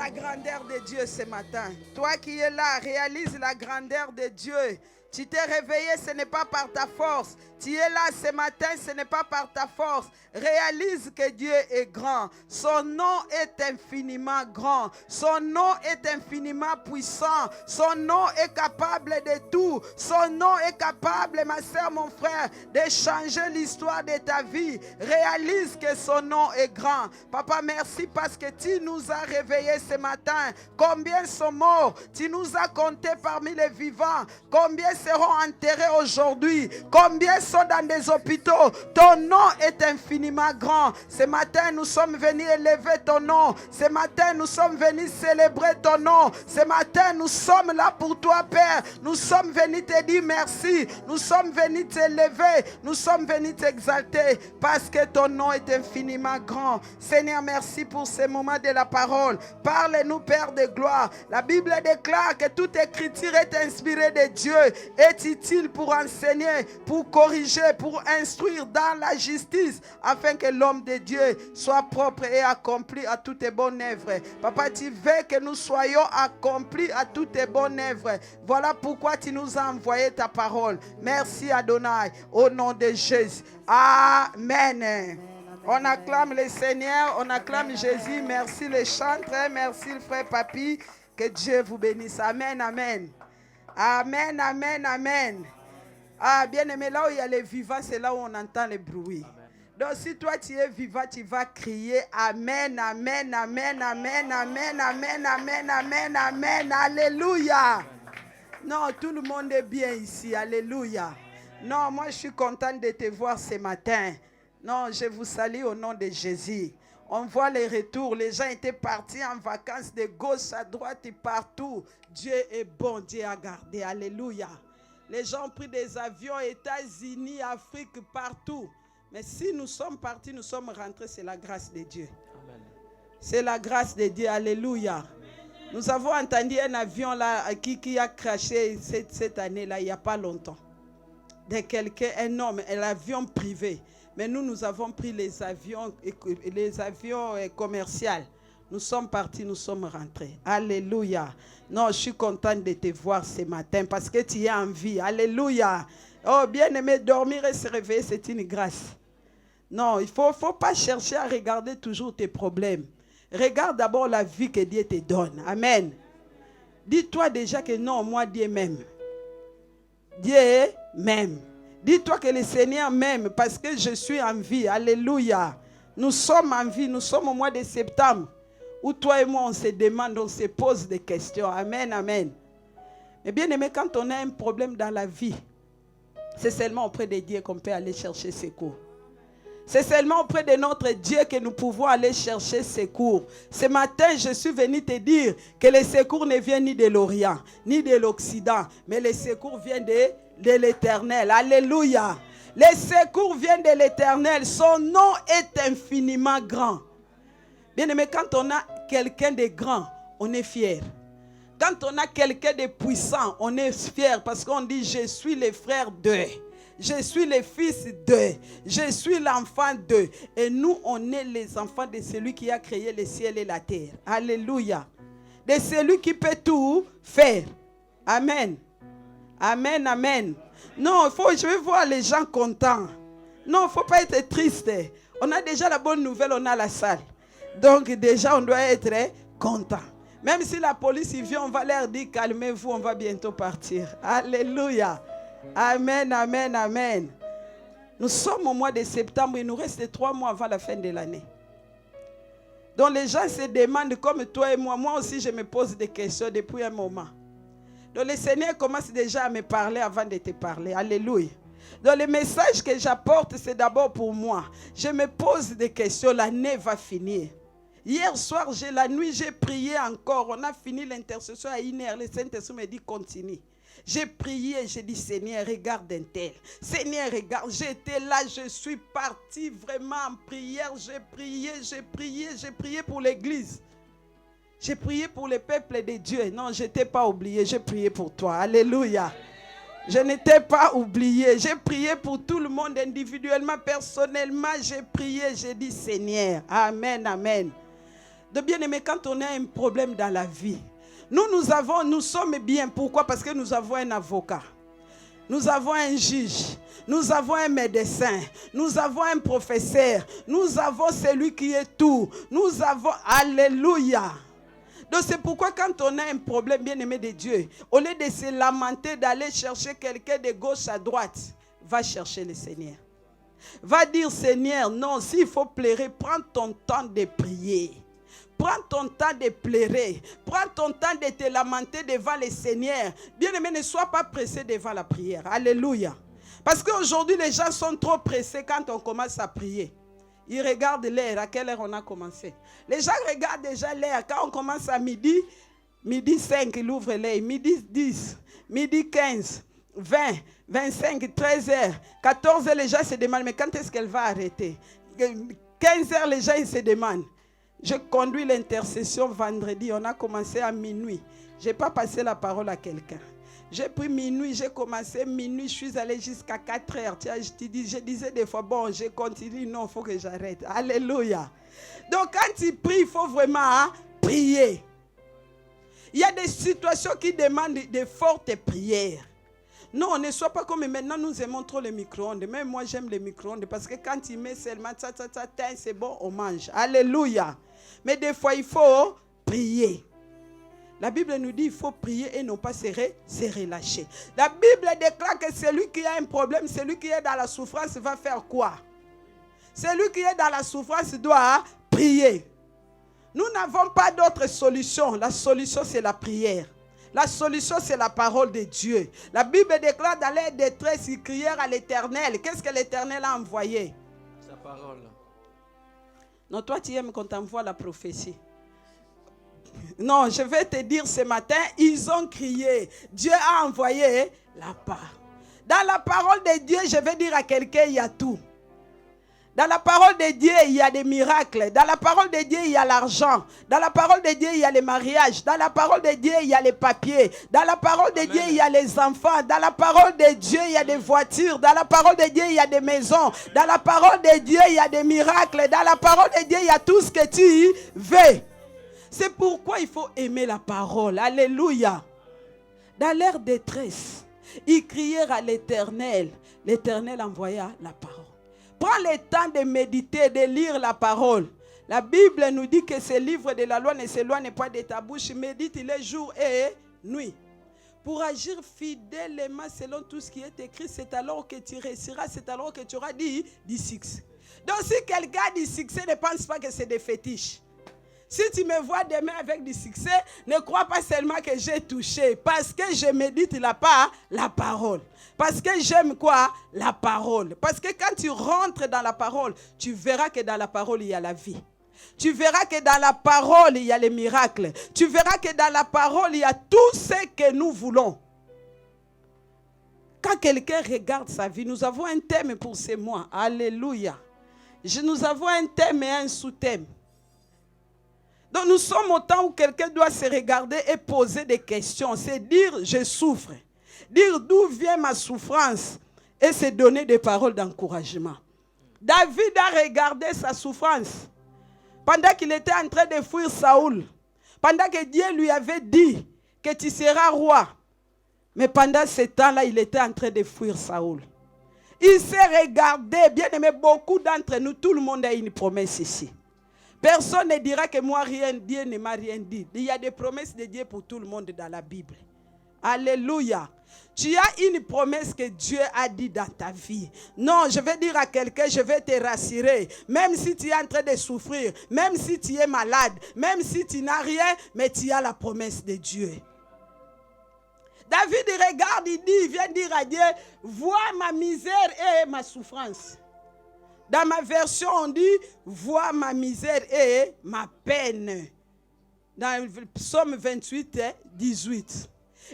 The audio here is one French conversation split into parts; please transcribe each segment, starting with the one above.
la grandeur de Dieu ce matin. Toi qui es là, réalise la grandeur de Dieu. Tu t'es réveillé, ce n'est pas par ta force. Tu es là ce matin, ce n'est pas par ta force. Réalise que Dieu est grand. Son nom est infiniment grand. Son nom est infiniment puissant. Son nom est capable de tout. Son nom est capable, ma soeur, mon frère, de changer l'histoire de ta vie. Réalise que son nom est grand. Papa, merci parce que tu nous as réveillés ce matin. Combien sont morts? Tu nous as comptés parmi les vivants. Combien seront enterrés aujourd'hui? Combien sont dans des hôpitaux? Ton nom est infiniment grand. Ce matin, nous sommes venus élever ton nom. Ce matin, nous sommes venus célébrer ton nom. Ce matin, nous sommes là pour toi, Père. Nous sommes venus te dire merci. Nous sommes venus t'élever. Nous sommes venus t'exalter parce que ton nom est infiniment grand. Seigneur, merci pour ce moment de la parole. Parle-nous, Père de gloire. La Bible déclare que toute écriture est inspirée de Dieu, est utile pour enseigner, pour corriger, pour instruire dans la justice, afin que l'homme de Dieu soit propre et accompli à toutes tes bonnes œuvres. Papa, tu veux que nous soyons accomplis à toutes tes bonnes œuvres. Voilà pourquoi tu nous as envoyé ta parole. Merci Adonai, au nom de Jésus. Amen. On acclame le Seigneur, on acclame Jésus. Merci les chantres, merci le frère Papi. Que Dieu vous bénisse. Amen, amen. Amen, amen, amen. Ah, bien aimé, là où il y a les vivants, c'est là où on entend les bruits. Donc si toi tu es vivant, tu vas crier Amen, amen, amen, amen, amen, amen, amen, amen, amen, alléluia. Non, tout le monde est bien ici, alléluia. Non, moi je suis contente de te voir ce matin. Non, je vous salue au nom de Jésus. On voit les retours. Les gens étaient partis en vacances de gauche à droite et partout. Dieu est bon, Dieu a gardé. Alléluia. Les gens ont pris des avions, États-Unis, Afrique, partout. Mais si nous sommes partis, nous sommes rentrés, c'est la grâce de Dieu. C'est la grâce de Dieu. Alléluia. Nous avons entendu un avion là qui a craché cette année-là, il n'y a pas longtemps. De quelqu'un, un homme, un avion privé. Mais nous avons pris les avions commerciaux. Nous sommes partis, nous sommes rentrés. Alléluia. Non, je suis contente de te voir ce matin parce que tu es en vie. Alléluia. Oh, bien aimé, dormir et se réveiller, c'est une grâce. Non, il ne faut pas chercher à regarder toujours tes problèmes. Regarde d'abord la vie que Dieu te donne. Amen. Dis-toi déjà que non, moi, Dieu m'aime. Dieu m'aime. Dis-toi que le Seigneur m'aime parce que je suis en vie. Alléluia. Nous sommes en vie. Nous sommes au mois de septembre où toi et moi on se demande, on se pose des questions. Amen, amen. Mais bien aimé, quand on a un problème dans la vie, c'est seulement auprès de Dieu qu'on peut aller chercher secours. C'est seulement auprès de notre Dieu que nous pouvons aller chercher secours. Ce matin, je suis venu te dire que le secours ne vient ni de l'Orient, ni de l'Occident, mais le secours vient de l'Éternel. Alléluia. Le secours vient de l'Éternel. Son nom est infiniment grand. Bien aimé, quand on a quelqu'un de grand, on est fier. Quand on a quelqu'un de puissant, on est fier parce qu'on dit je suis le frère de. Je suis le fils de. Je suis l'enfant de. Et nous, on est les enfants de celui qui a créé le ciel et la terre. Alléluia. De celui qui peut tout faire. Amen. Amen, amen. Non, je veux voir les gens contents. Non, il ne faut pas être triste. On a déjà la bonne nouvelle, on a la salle. Donc déjà, on doit être content. Même si la police vient, on va leur dire calmez-vous, on va bientôt partir. Alléluia. Amen, amen, amen. Nous sommes au mois de septembre, il nous reste 3 mois avant la fin de l'année. Donc les gens se demandent comme toi et moi. Moi aussi, je me pose des questions depuis un moment. Donc le Seigneur commence déjà à me parler avant de te parler. Alléluia. Donc le message que j'apporte, c'est d'abord pour moi. Je me pose des questions, l'année va finir. Hier soir, la nuit, j'ai prié encore. On a fini l'intercession à 1h. Le Saint-Esprit me dit continue. J'ai prié, j'ai dit Seigneur, regarde un tel. Seigneur, regarde, j'étais là, je suis parti vraiment en prière. J'ai prié pour l'église. J'ai prié pour le peuple de Dieu. Non, je n'étais pas oublié, j'ai prié pour toi. Alléluia. Je n'étais pas oublié. J'ai prié pour tout le monde individuellement, personnellement. J'ai prié, j'ai dit Seigneur. Amen, amen. De bien-aimé, quand on a un problème dans la vie, nous sommes bien. Pourquoi? Parce que nous avons un avocat. Nous avons un juge. Nous avons un médecin. Nous avons un professeur. Nous avons celui qui est tout. Nous avons... Alléluia. Donc c'est pourquoi quand on a un problème, bien-aimé de Dieu, au lieu de se lamenter, d'aller chercher quelqu'un de gauche à droite, va chercher le Seigneur. Va dire, Seigneur, non, s'il faut pleurer, prends ton temps de prier. Prends ton temps de pleurer. Prends ton temps de te lamenter devant le Seigneur. Bien-aimé, ne sois pas pressé devant la prière. Alléluia. Parce qu'aujourd'hui, les gens sont trop pressés quand on commence à prier. Ils regardent l'heure, à quelle heure on a commencé. Les gens regardent déjà l'heure. Quand on commence à midi 5, ils ouvrent l'œil. Midi 10, midi 15, 20, 25, 13 heures. 14 heures, les gens se demandent, mais quand est-ce qu'elle va arrêter? 15 heures, les gens ils se demandent. Je conduis l'intercession vendredi. On a commencé à minuit. Je n'ai pas passé la parole à quelqu'un. J'ai pris minuit, j'ai commencé minuit, je suis allé jusqu'à 4 heures. Je disais des fois, bon, je continue, non, il faut que j'arrête. Alléluia. Donc quand tu pries, il faut vraiment prier. Il y a des situations qui demandent de fortes prières. Non, ne sois pas comme maintenant, nous aimons trop les micro-ondes. Même moi, j'aime les micro-ondes parce que quand tu mets seulement c'est bon, on mange. Alléluia. Mais des fois, il faut prier. La Bible nous dit qu'il faut prier et non pas se relâcher. La Bible déclare que celui qui a un problème, celui qui est dans la souffrance va faire quoi? Celui qui est dans la souffrance doit prier. Nous n'avons pas d'autre solution. La solution, c'est la prière. La solution, c'est la parole de Dieu. La Bible déclare dans leur détresse, ils crièrent à l'Éternel. Qu'est-ce que l'Éternel a envoyé? Sa parole. Non, toi, tu aimes qu'on t'envoie la prophétie. Non, je vais te dire ce matin, ils ont crié. Dieu a envoyé la parole. Dans la parole de Dieu, je vais dire à quelqu'un, il y a tout. Dans la parole de Dieu, il y a des miracles. Dans la parole de Dieu, il y a l'argent. Dans la parole de Dieu, il y a les mariages. Dans la parole de Dieu, il y a les papiers. Dans la parole de Dieu, il y a les enfants. Dans la parole de Dieu, il y a des voitures. Dans la parole de Dieu, il y a des maisons. Dans la parole de Dieu, il y a des miracles. Dans la parole de Dieu, il y a tout ce que tu veux. C'est pourquoi il faut aimer la parole. Alléluia. Dans leur détresse, ils crièrent à l'Éternel. L'Éternel envoya la parole. Prends le temps de méditer, de lire la parole. La Bible nous dit que ce livre de la loi ne s'éloigne pas de ta bouche. Médite-le jour et nuit. Pour agir fidèlement selon tout ce qui est écrit, c'est alors que tu réussiras, c'est alors que tu auras du succès. Donc si quelqu'un a du succès, ne pense pas que c'est des fétiches. Si tu me vois demain avec du succès, ne crois pas seulement que j'ai touché. Parce que je médite la parole. Parce que j'aime quoi? La parole. Parce que quand tu rentres dans la parole, tu verras que dans la parole, il y a la vie. Tu verras que dans la parole, il y a les miracles. Tu verras que dans la parole, il y a tout ce que nous voulons. Quand quelqu'un regarde sa vie, nous avons un thème pour ce mois. Alléluia. Nous avons un thème et un sous-thème. Donc nous sommes au temps où quelqu'un doit se regarder et poser des questions. C'est dire je souffre. Dire d'où vient ma souffrance. Et se donner des paroles d'encouragement. David a regardé sa souffrance. Pendant qu'il était en train de fuir Saoul. Pendant que Dieu lui avait dit que tu seras roi. Mais pendant ce temps-là, il était en train de fuir Saoul. Il s'est regardé. Bien aimé, beaucoup d'entre nous, tout le monde a une promesse ici. Personne ne dira que moi, Dieu ne m'a rien dit. Il y a des promesses de Dieu pour tout le monde dans la Bible. Alléluia. Tu as une promesse que Dieu a dit dans ta vie. Non, je vais dire à quelqu'un, je vais te rassurer. Même si tu es en train de souffrir, même si tu es malade, même si tu n'as rien, mais tu as la promesse de Dieu. David il regarde, il vient dire à Dieu, vois ma misère et ma souffrance. Dans ma version, on dit, vois ma misère et ma peine. Dans le psaume 28, 18.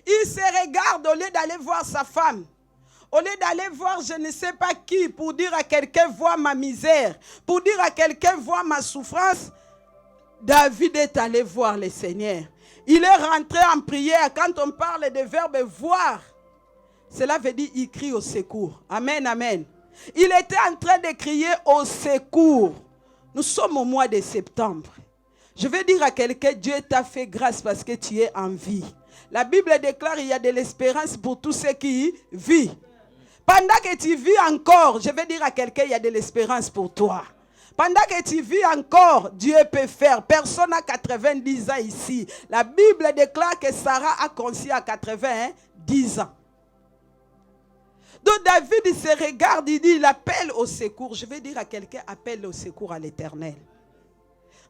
Il se regarde au lieu d'aller voir sa femme. Au lieu d'aller voir je ne sais pas qui pour dire à quelqu'un, vois ma misère. Pour dire à quelqu'un, vois ma souffrance. David est allé voir le Seigneur. Il est rentré en prière. Quand on parle de verbe voir, cela veut dire il crie au secours. Amen, amen. Il était en train de crier au secours. Nous sommes au mois de septembre. Je vais dire à quelqu'un, Dieu t'a fait grâce parce que tu es en vie. La Bible déclare qu'il y a de l'espérance pour tous ceux qui vivent. Pendant que tu vis encore, je vais dire à quelqu'un, il y a de l'espérance pour toi. Pendant que tu vis encore, Dieu peut faire. Personne n'a 90 ans ici. La Bible déclare que Sarah a conçu à 90 ans. Donc David, il se regarde, il dit, il appelle au secours. Je vais dire à quelqu'un, appelle au secours à l'Éternel.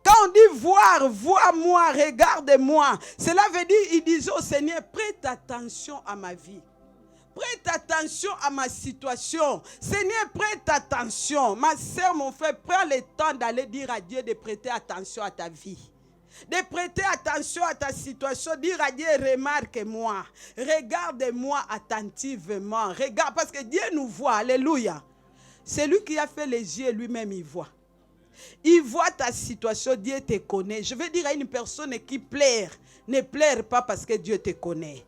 Quand on dit voir, vois-moi, regarde-moi, cela veut dire, il disait au Seigneur, prête attention à ma vie. Prête attention à ma situation. Seigneur, prête attention. Ma soeur, mon frère, prends le temps d'aller dire à Dieu de prêter attention à ta vie. De prêter attention à ta situation. Dire à Dieu, remarque-moi. Regarde-moi attentivement. Regarde, parce que Dieu nous voit. Alléluia. C'est lui qui a fait les yeux, lui-même, il voit. Il voit ta situation, Dieu te connaît. Je veux dire à une personne qui pleure, ne pleure pas parce que Dieu te connaît.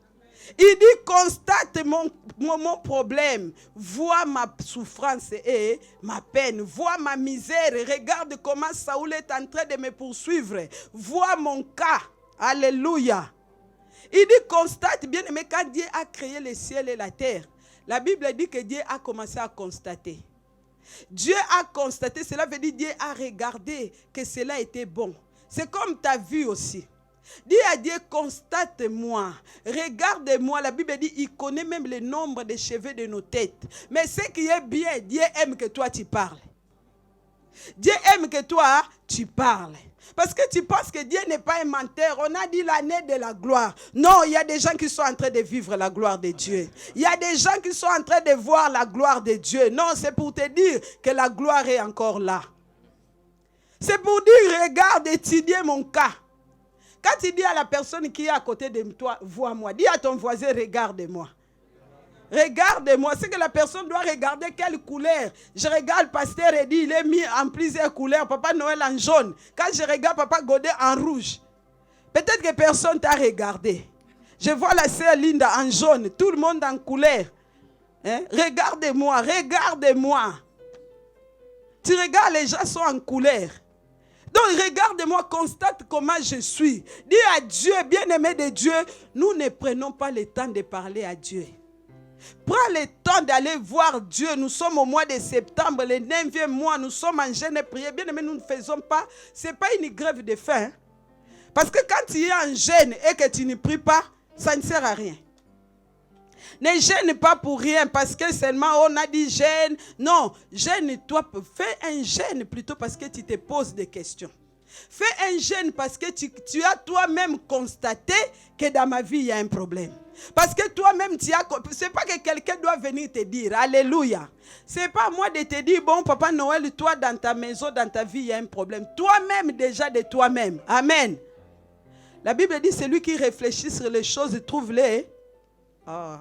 Il dit, constate mon problème, vois ma souffrance et ma peine, vois ma misère, regarde comment Saoul est en train de me poursuivre, vois mon cas, alléluia. Il dit, constate, bien aimé, quand Dieu a créé le ciel et la terre, la Bible dit que Dieu a commencé à constater. Dieu a constaté, cela veut dire Dieu a regardé que cela était bon. C'est comme ta vie aussi. Dis à Dieu, constate-moi, regarde-moi. La Bible dit, il connaît même le nombre de cheveux de nos têtes. Mais ce qui est bien, Dieu aime que toi tu parles. Dieu aime que toi tu parles. Parce que tu penses que Dieu n'est pas un menteur. On a dit l'année de la gloire. Non, il y a des gens qui sont en train de vivre la gloire de Dieu. Il y a des gens qui sont en train de voir la gloire de Dieu. Non, c'est pour te dire que la gloire est encore là. C'est pour dire, regarde, étudie mon cas. Quand tu dis à la personne qui est à côté de toi, vois-moi. Dis à ton voisin, regarde-moi. Regarde-moi. C'est que la personne doit regarder quelle couleur. Je regarde pasteur et dit, il est mis en plusieurs couleurs. Papa Noël en jaune. Quand je regarde Papa Godet en rouge. Peut-être que personne t'a regardé. Je vois la sœur Linda en jaune. Tout le monde en couleur. Hein? Regarde-moi, regarde-moi. Tu regardes, les gens sont en couleur. Donc regarde-moi, constate comment je suis. Dis à Dieu, bien-aimé de Dieu, nous ne prenons pas le temps de parler à Dieu. Prends le temps d'aller voir Dieu. Nous sommes au mois de septembre, le 9e mois, nous sommes en jeûne et prière. Bien-aimé, nous ne faisons pas, ce n'est pas une grève de faim. Parce que quand tu es en jeûne et que tu ne pries pas, ça ne sert à rien. Ne gêne pas pour rien parce que seulement on a dit gêne. Non, gêne-toi. Fais un gêne plutôt parce que tu te poses des questions. Fais un gêne parce que tu as toi-même constaté que dans ma vie il y a un problème. Parce que toi-même tu as... C'est pas que quelqu'un doit venir te dire. Alléluia. C'est pas moi de te dire, bon Papa Noël, toi dans ta maison, dans ta vie il y a un problème. Toi-même déjà de toi-même. Amen. La Bible dit, celui qui réfléchit sur les choses trouve les... Oh.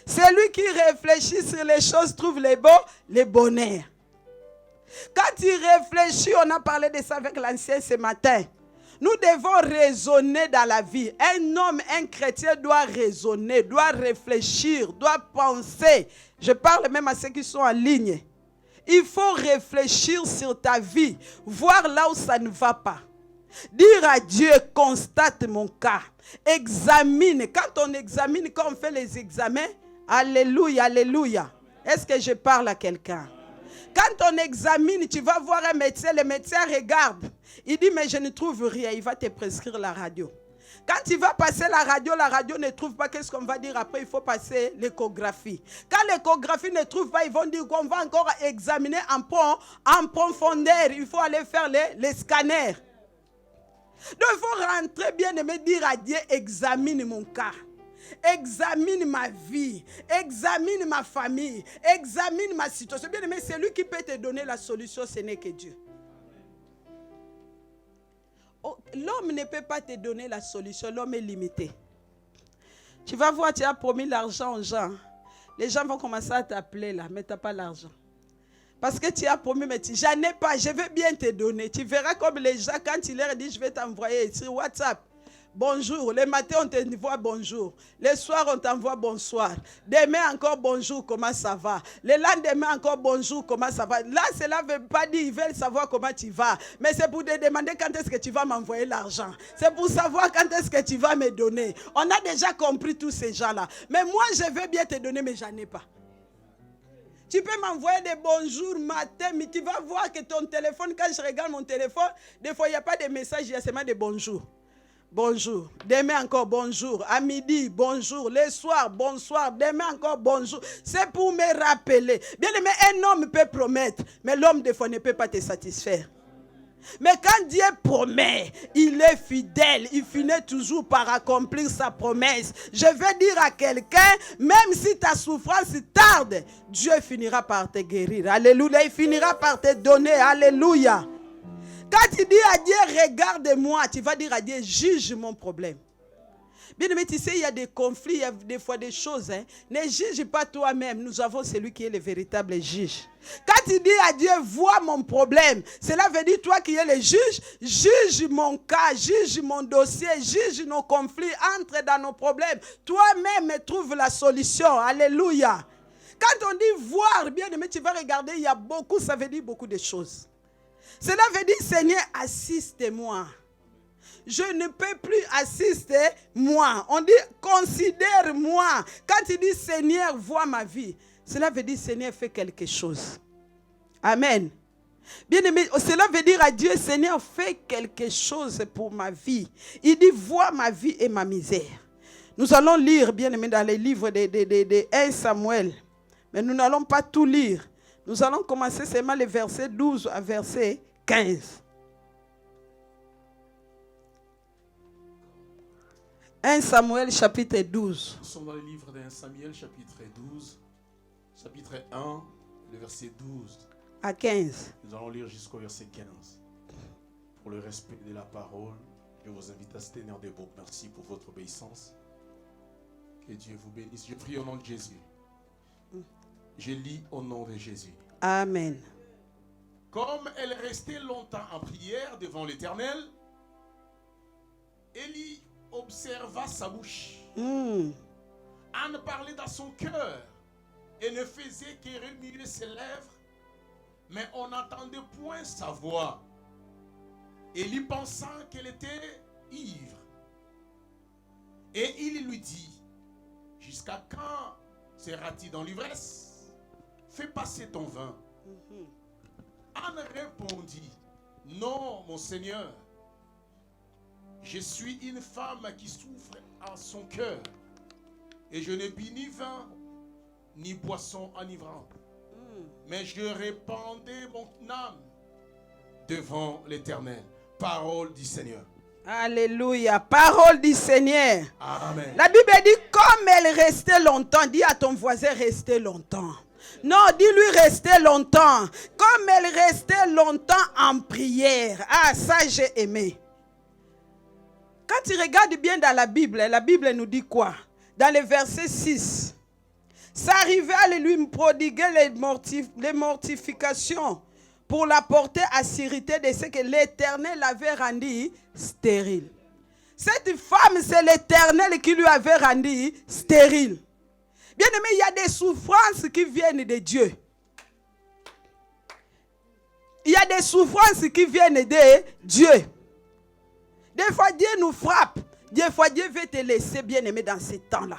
Celui qui réfléchit sur les choses trouve les bonheurs. Quand tu réfléchis, on a parlé de ça avec l'ancien ce matin. Nous devons raisonner dans la vie. Un homme, un chrétien doit raisonner, doit réfléchir, doit penser. Je parle même à ceux qui sont en ligne. Il faut réfléchir sur ta vie, voir là où ça ne va pas. Dire à Dieu, constate mon cas. Examine. Quand on examine, quand on fait les examens, alléluia, alléluia. Est-ce que je parle à quelqu'un? Quand on examine, tu vas voir un médecin, le médecin regarde. Il dit, mais je ne trouve rien. Il va te prescrire la radio. Quand tu vas passer la radio ne trouve pas. Qu'est-ce qu'on va dire après? Il faut passer l'échographie. Quand l'échographie ne trouve pas, ils vont dire qu'on va encore examiner en profondeur. Il faut aller faire les scanners. Donc il faut rentrer bien et me dire à Dieu, examine mon cas. Examine ma vie, examine ma famille, examine ma situation. Bien aimé, c'est lui qui peut te donner la solution, ce n'est que Dieu. Oh, l'homme ne peut pas te donner la solution, l'homme est limité. Tu vas voir, tu as promis l'argent aux gens. Les gens vont commencer à t'appeler là, mais tu n'as pas l'argent. Parce que tu as promis, mais j'en ai pas, je vais bien te donner. Tu verras comme les gens, quand tu leur dis, je vais t'envoyer sur WhatsApp. bonjour. Le matin, on t'envoie bonjour. Le soir, on t'envoie bonsoir. Demain encore bonjour, comment ça va? Le lendemain encore bonjour, comment ça va? Là, cela ne veut pas dire qu'ils veulent savoir comment tu vas. Mais c'est pour te demander quand est-ce que tu vas m'envoyer l'argent. C'est pour savoir quand est-ce que tu vas me donner. On a déjà compris tous ces gens-là. Mais moi, je veux bien te donner, mais j'en ai pas. Tu peux m'envoyer des bonjours matin, mais tu vas voir que ton téléphone, quand je regarde mon téléphone, des fois, il n'y a pas de messages, il y a seulement des bonjours. Bonjour. Demain encore bonjour. À midi, bonjour. Le soir, bonsoir. Demain encore bonjour. C'est pour me rappeler. Bien aimé, un homme peut promettre, mais l'homme des fois ne peut pas te satisfaire. Mais quand Dieu promet, il est fidèle. Il finit toujours par accomplir sa promesse. Je veux dire à quelqu'un, même si ta souffrance tarde, Dieu finira par te guérir. Alléluia. Il finira par te donner. Alléluia. Quand tu dis à Dieu, regarde-moi, tu vas dire à Dieu, juge mon problème. Bien aimé, tu sais, il y a des conflits, il y a des fois des choses. Ne juge pas toi-même. Nous avons celui qui est le véritable juge. Quand tu dis à Dieu, vois mon problème, cela veut dire toi qui es le juge, juge mon cas, juge mon dossier, juge nos conflits, entre dans nos problèmes. Toi-même trouve la solution. Alléluia. Quand on dit voir, bien aimé, tu vas regarder, il y a beaucoup, ça veut dire beaucoup de choses. Cela veut dire, Seigneur, assiste-moi. Je ne peux plus assister moi. On dit, considère-moi. Quand tu dis, Seigneur, vois ma vie, cela veut dire, Seigneur, fais quelque chose. Amen. Bien aimé, cela veut dire à Dieu, Seigneur, fais quelque chose pour ma vie. Il dit, vois ma vie et ma misère. Nous allons lire, bien aimé, dans les livres de 1 Samuel. Mais nous n'allons pas tout lire. Nous allons commencer seulement les versets 12 à verset 15. « 1 Samuel chapitre 12. » Nous sommes dans le livre de 1 Samuel chapitre 12, chapitre 1, le verset 12. À 15. Nous allons lire jusqu'au verset 15. Pour le respect de la parole, je vous invite à se tenir debout. Merci pour votre obéissance. Que Dieu vous bénisse. Je prie au nom de Jésus. Je lis au nom de Jésus. Amen. Comme elle restait longtemps en prière devant l'Éternel, Élie observa sa bouche. Anne parlait dans son cœur et ne faisait que remuer ses lèvres, mais on n'entendait point sa voix. Élie pensant qu'elle était ivre. Et il lui dit, jusqu'à quand seras-tu dans l'ivresse? Fais passer ton vin. Anne répondit, non, mon Seigneur, je suis une femme qui souffre en son cœur, et je ne puis ni vin, ni boisson enivrante, mais je répandais mon âme devant l'Éternel. Parole du Seigneur. Alléluia. Parole du Seigneur. Amen. La Bible dit, comme elle restait longtemps, dis à ton voisin, rester longtemps. Non, dis-lui rester longtemps. Comme elle restait longtemps en prière. Ah, ça j'ai aimé. Quand tu regardes bien dans la Bible nous dit quoi? Dans le verset 6. Ça arrivait à lui prodiguer les mortifications pour la porter à sûreté de ce que l'Éternel avait rendu stérile. Cette femme, c'est l'Éternel qui lui avait rendu stérile. Bien aimé, il y a des souffrances qui viennent de Dieu. Il y a des souffrances qui viennent de Dieu. Des fois, Dieu nous frappe. Des fois, Dieu veut te laisser, bien aimé, dans ces temps-là.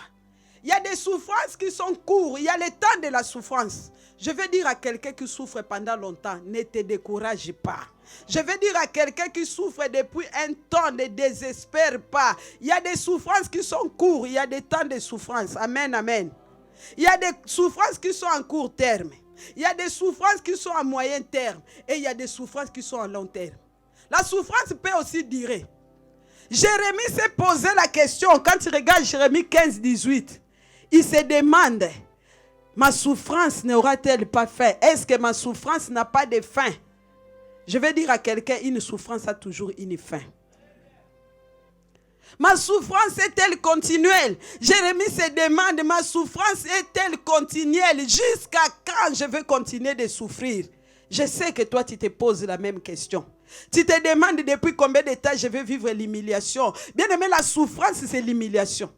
Il y a des souffrances qui sont courtes. Il y a le temps de la souffrance. Je veux dire à quelqu'un qui souffre pendant longtemps, ne te décourage pas. Je veux dire à quelqu'un qui souffre depuis un temps, ne désespère pas. Il y a des souffrances qui sont courtes. Il y a des temps de souffrance. Amen, amen. Il y a des souffrances qui sont en court terme. Il y a des souffrances qui sont à moyen terme. Et il y a des souffrances qui sont à long terme. La souffrance peut aussi durer. Jérémie s'est posé la question. Quand tu regardes Jérémie 15, 18, il se demande, ma souffrance n'aura-t-elle pas fin? Est-ce que ma souffrance n'a pas de fin? Je vais dire à quelqu'un, une souffrance a toujours une fin. Ma souffrance est-elle continuelle? Jérémie se demande, ma souffrance est-elle continuelle? Jusqu'à quand je vais continuer de souffrir? Je sais que toi, tu te poses la même question. Tu te demandes depuis combien de temps je vais vivre l'humiliation. Bien aimé, la souffrance, c'est l'humiliation.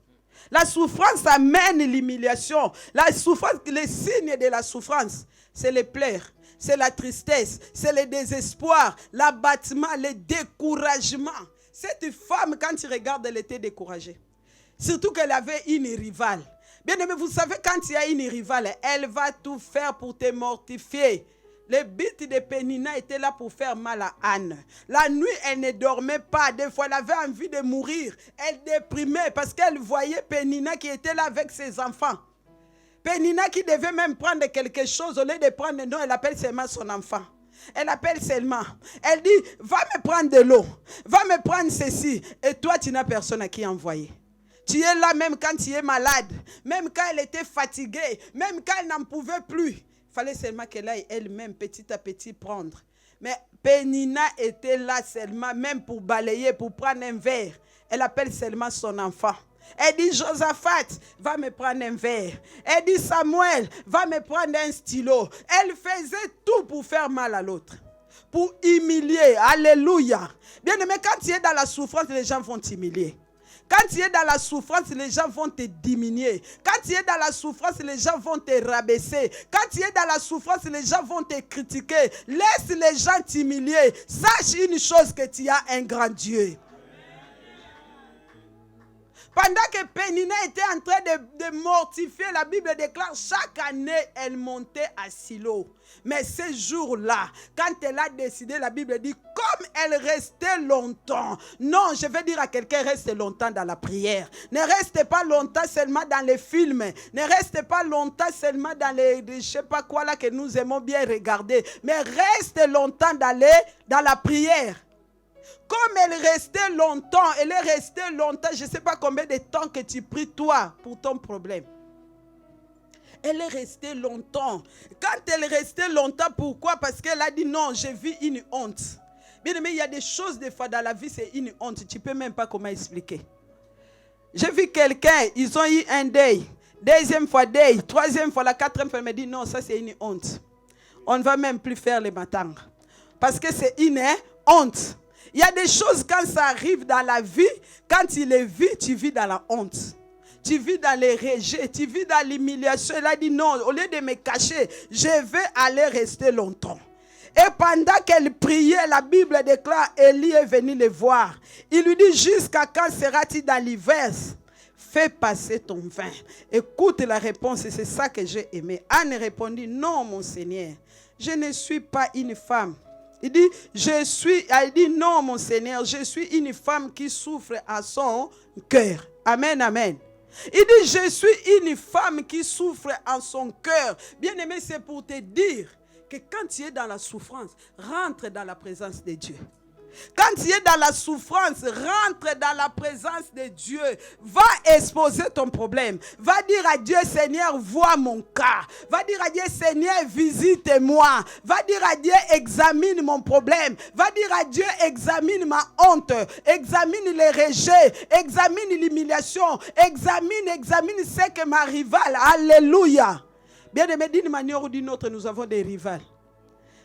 La souffrance amène l'humiliation. La souffrance, les signes de la souffrance, c'est les pleurs, c'est la tristesse, c'est le désespoir, l'abattement, le découragement. Cette femme, quand tu regardes, elle était découragée. Surtout qu'elle avait une rivale. Bien aimé, vous savez, quand il y a une rivale, elle va tout faire pour te mortifier. Le but de Pénina était là pour faire mal à Anne. La nuit, elle ne dormait pas. Des fois, elle avait envie de mourir. Elle déprimait parce qu'elle voyait Pénina qui était là avec ses enfants. Pénina qui devait même prendre quelque chose. Au lieu de prendre, non, elle appelle seulement son enfant. Elle appelle seulement. Elle dit, va me prendre de l'eau. Va me prendre ceci. Et toi, tu n'as personne à qui envoyer. Tu es là même quand tu es malade. Même quand elle était fatiguée. Même quand elle n'en pouvait plus. Il fallait seulement qu'elle aille elle-même petit à petit prendre. Mais Pénina était là seulement, même pour balayer, pour prendre un verre. Elle appelle seulement son enfant. Elle dit, Josaphat, va me prendre un verre. Elle dit, Samuel, va me prendre un stylo. Elle faisait tout pour faire mal à l'autre. Pour humilier. Alléluia. Bien aimé, quand tu es dans la souffrance, les gens vont t'humilier. Quand tu es dans la souffrance, les gens vont te diminuer. Quand tu es dans la souffrance, les gens vont te rabaisser. Quand tu es dans la souffrance, les gens vont te critiquer. Laisse les gens t'humilier. Sache une chose, que tu as un grand Dieu. Pendant que Pénina était en train de mortifier, la Bible déclare chaque année, elle montait à Silo. Mais ce jour-là, quand elle a décidé, la Bible dit, comme elle restait longtemps. Non, je vais dire à quelqu'un, reste longtemps dans la prière. Ne reste pas longtemps seulement dans les films. Ne reste pas longtemps seulement dans les, je ne sais pas quoi là que nous aimons bien regarder. Mais reste longtemps dans la prière. Comme elle restait longtemps, elle est restée longtemps, je ne sais pas combien de temps que tu pries toi pour ton problème. Elle est restée longtemps. Quand elle restait longtemps, pourquoi? Parce qu'elle a dit non, j'ai vu une honte. Bien aimé, il y a des choses des fois dans la vie, c'est une honte. Tu ne peux même pas comment expliquer. J'ai vu quelqu'un, ils ont eu un deuil. Deuxième fois deuil, troisième fois, la quatrième fois, elle me dit non, ça c'est une honte. On ne va même plus faire les matins. Parce que c'est une honte. Il y a des choses quand ça arrive dans la vie, quand tu les vis, tu vis dans la honte. Tu vis dans les rejets, tu vis dans l'humiliation. Elle a dit non, au lieu de me cacher, je vais aller rester longtemps. Et pendant qu'elle priait, la Bible déclare, Élie est venu le voir. Il lui dit, jusqu'à quand seras-tu dans l'ivresse? Fais passer ton vin. Écoute la réponse, et c'est ça que j'ai aimé. Anne répondit, non mon Seigneur, je ne suis pas une femme. Il dit, elle dit, non mon Seigneur, je suis une femme qui souffre à son cœur. Amen, amen. Il dit, je suis une femme qui souffre en son cœur. Bien aimé, c'est pour te dire que quand tu es dans la souffrance, rentre dans la présence de Dieu. Quand tu es dans la souffrance, rentre dans la présence de Dieu. Va exposer ton problème. Va dire à Dieu, Seigneur, vois mon cas. Va dire à Dieu, Seigneur, visite-moi. Va dire à Dieu, examine mon problème. Va dire à Dieu, examine ma honte. Examine les rejets. Examine l'humiliation. Examine ce que ma rivale. Alléluia. Bien aimé, d'une manière ou d'une autre, nous avons des rivales.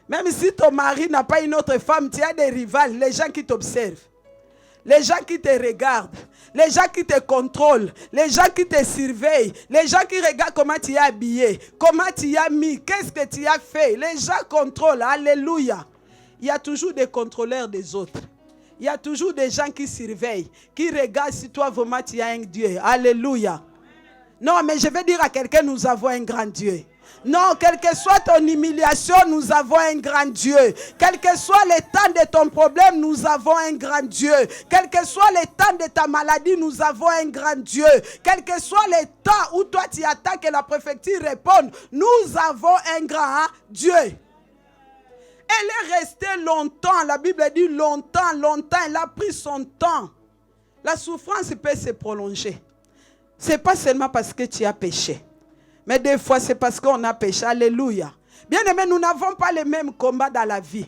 Même si ton mari n'a pas une autre femme, tu as des rivales, les gens qui t'observent, les gens qui te regardent, les gens qui te contrôlent, les gens qui te surveillent, les gens qui regardent comment tu es habillé, comment tu as mis, qu'est-ce que tu as fait. Les gens contrôlent, alléluia. Il y a toujours des contrôleurs des autres. Il y a toujours des gens qui surveillent, qui regardent si toi vraiment tu as un Dieu. Alléluia. Non, mais je vais dire à quelqu'un, nous avons un grand Dieu. Non, quelle que soit ton humiliation, nous avons un grand Dieu. Quel que soit le temps de ton problème, nous avons un grand Dieu. Quel que soit le temps de ta maladie, nous avons un grand Dieu. Quel que soit le temps où toi tu attends que la préfecture réponde, nous avons un grand Dieu. Elle est restée longtemps, la Bible dit longtemps, elle a pris son temps. La souffrance peut se prolonger. Ce n'est pas seulement parce que tu as péché. Mais des fois, c'est parce qu'on a péché. Alléluia. Bien aimé, nous n'avons pas les mêmes combats dans la vie.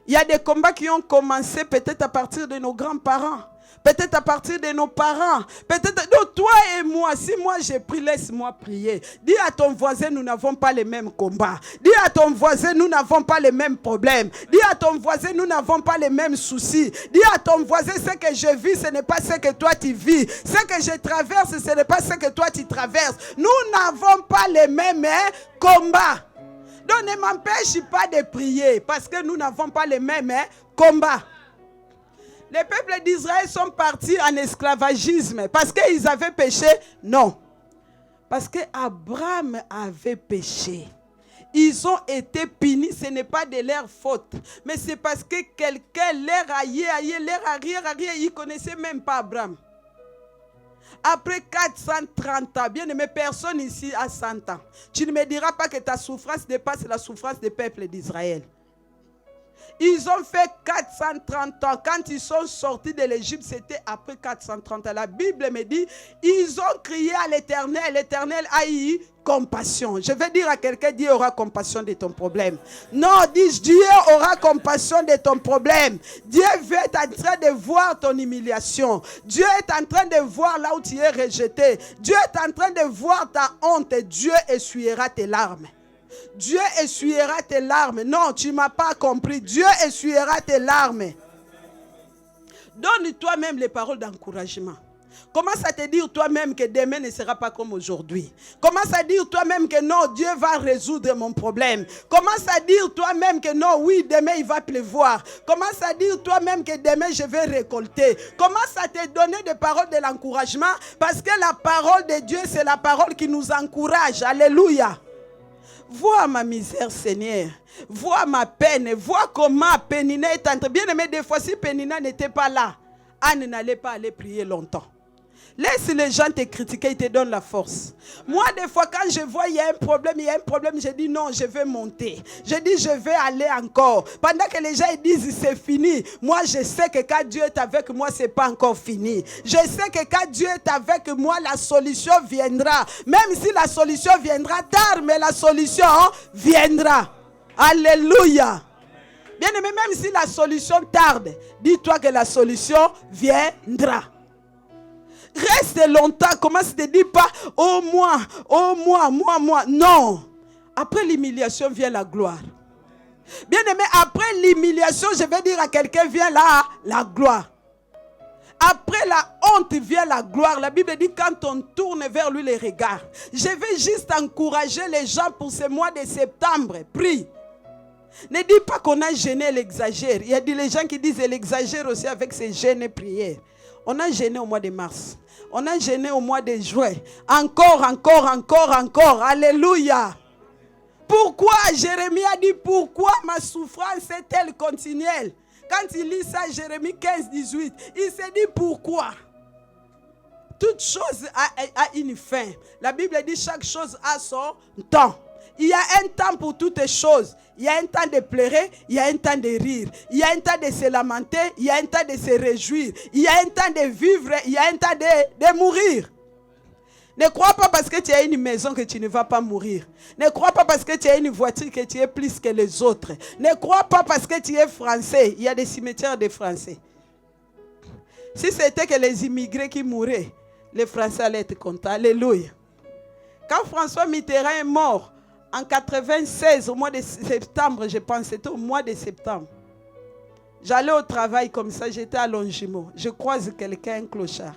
Il y a des combats qui ont commencé peut-être à partir de nos grands-parents. Peut-être à partir de nos parents. Peut-être, donc toi et moi, si moi j'ai pris, laisse-moi prier. Dis à ton voisin, nous n'avons pas les mêmes combats. Dis à ton voisin, nous n'avons pas les mêmes problèmes. Dis à ton voisin, nous n'avons pas les mêmes soucis. Dis à ton voisin, ce que je vis, ce n'est pas ce que toi tu vis. Ce que je traverse, ce n'est pas ce que toi tu traverses. Nous n'avons pas les mêmes combats. Donc ne m'empêche pas de prier parce que nous n'avons pas les mêmes combats. Les peuples d'Israël sont partis en esclavagisme parce qu'ils avaient péché? Non. Parce qu'Abraham avait péché. Ils ont été punis, ce n'est pas de leur faute. Mais c'est parce que quelqu'un leur arrière, ils ne connaissaient même pas Abraham. Après 430 ans, bien aimé, personne ici a 100 ans. Tu ne me diras pas que ta souffrance dépasse la souffrance des peuples d'Israël. Ils ont fait 430 ans. Quand ils sont sortis de l'Égypte, c'était après 430 ans. La Bible me dit, ils ont crié à l'Éternel. L'Éternel a eu compassion. Je vais dire à quelqu'un, Dieu aura compassion de ton problème. Non, dis, Dieu aura compassion de ton problème. Dieu est en train de voir ton humiliation. Dieu est en train de voir là où tu es rejeté. Dieu est en train de voir ta honte. Dieu essuiera tes larmes. Dieu essuiera tes larmes. Non, tu ne m'as pas compris. Dieu essuiera tes larmes. Donne toi-même les paroles d'encouragement. Commence à te dire toi-même que demain ne sera pas comme aujourd'hui. Commence à dire toi-même que non, Dieu va résoudre mon problème. Commence à dire toi-même que non, oui, demain il va pleuvoir. Commence à dire toi-même que demain je vais récolter. Commence à te donner des paroles de l'encouragement parce que la parole de Dieu, c'est la parole qui nous encourage. Alléluia. Vois ma misère, Seigneur. Vois ma peine. Vois comment Pénina est entrée. Bien aimé, des fois, si Pénina n'était pas là, Anne n'allait pas aller prier longtemps. Laisse les gens te critiquer, ils te donnent la force. Moi, des fois, quand je vois il y a un problème, je dis non, je vais monter. Je dis je vais aller encore. Pendant que les gens ils disent c'est fini, moi je sais que quand Dieu est avec moi, c'est pas encore fini. Je sais que quand Dieu est avec moi, la solution viendra. Même si la solution viendra tard, mais la solution viendra. Alléluia. Bien aimé, même si la solution tarde, dis-toi que la solution viendra. Reste longtemps, commence à te dire pas, oh moi. Non. Après l'humiliation vient la gloire. Bien aimé, après l'humiliation, je vais dire à quelqu'un, vient là, la gloire. Après la honte vient la gloire. La Bible dit quand on tourne vers lui les regards. Je vais juste encourager les gens pour ce mois de septembre. Prie. Ne dis pas qu'on a gêné, elle exagère. Il y a des gens qui disent elle exagère aussi avec ses gênes et prières. On a gêné au mois de mars. On a gêné au mois de juin. Encore. Alléluia. Pourquoi Jérémie a dit pourquoi ma souffrance est-elle continuelle? Quand il lit ça, Jérémie 15, 18, il s'est dit pourquoi? Toute chose a une fin. La Bible dit chaque chose a son temps. Il y a un temps pour toutes les choses. Il y a un temps de pleurer, il y a un temps de rire. Il y a un temps de se lamenter, il y a un temps de se réjouir. Il y a un temps de vivre, il y a un temps de mourir. Ne crois pas parce que tu as une maison que tu ne vas pas mourir. Ne crois pas parce que tu as une voiture que tu es plus que les autres. Ne crois pas parce que tu es français. Il y a des cimetières de Français. Si c'était que les immigrés qui mouraient, les Français allaient être contents. Alléluia. Quand François Mitterrand est mort, en 96, au mois de septembre, je pense, c'était au mois de septembre. J'allais au travail comme ça, j'étais à Longjumeau. Je croise quelqu'un, un clochard.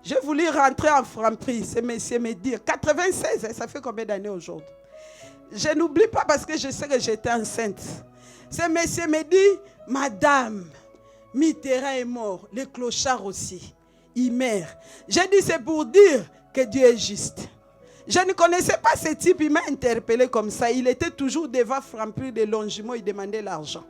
J'ai voulu rentrer en Franprix, ce monsieur me dit, 96, ça fait combien d'années aujourd'hui? Je n'oublie pas parce que je sais que j'étais enceinte. Ce monsieur me dit, madame, Mitterrand est mort, le clochard aussi, il meurt. J'ai dit, c'est pour dire que Dieu est juste. Je ne connaissais pas ce type, il m'a interpellé comme ça. Il était toujours devant Franprix de Longjumeau, il demandait l'argent.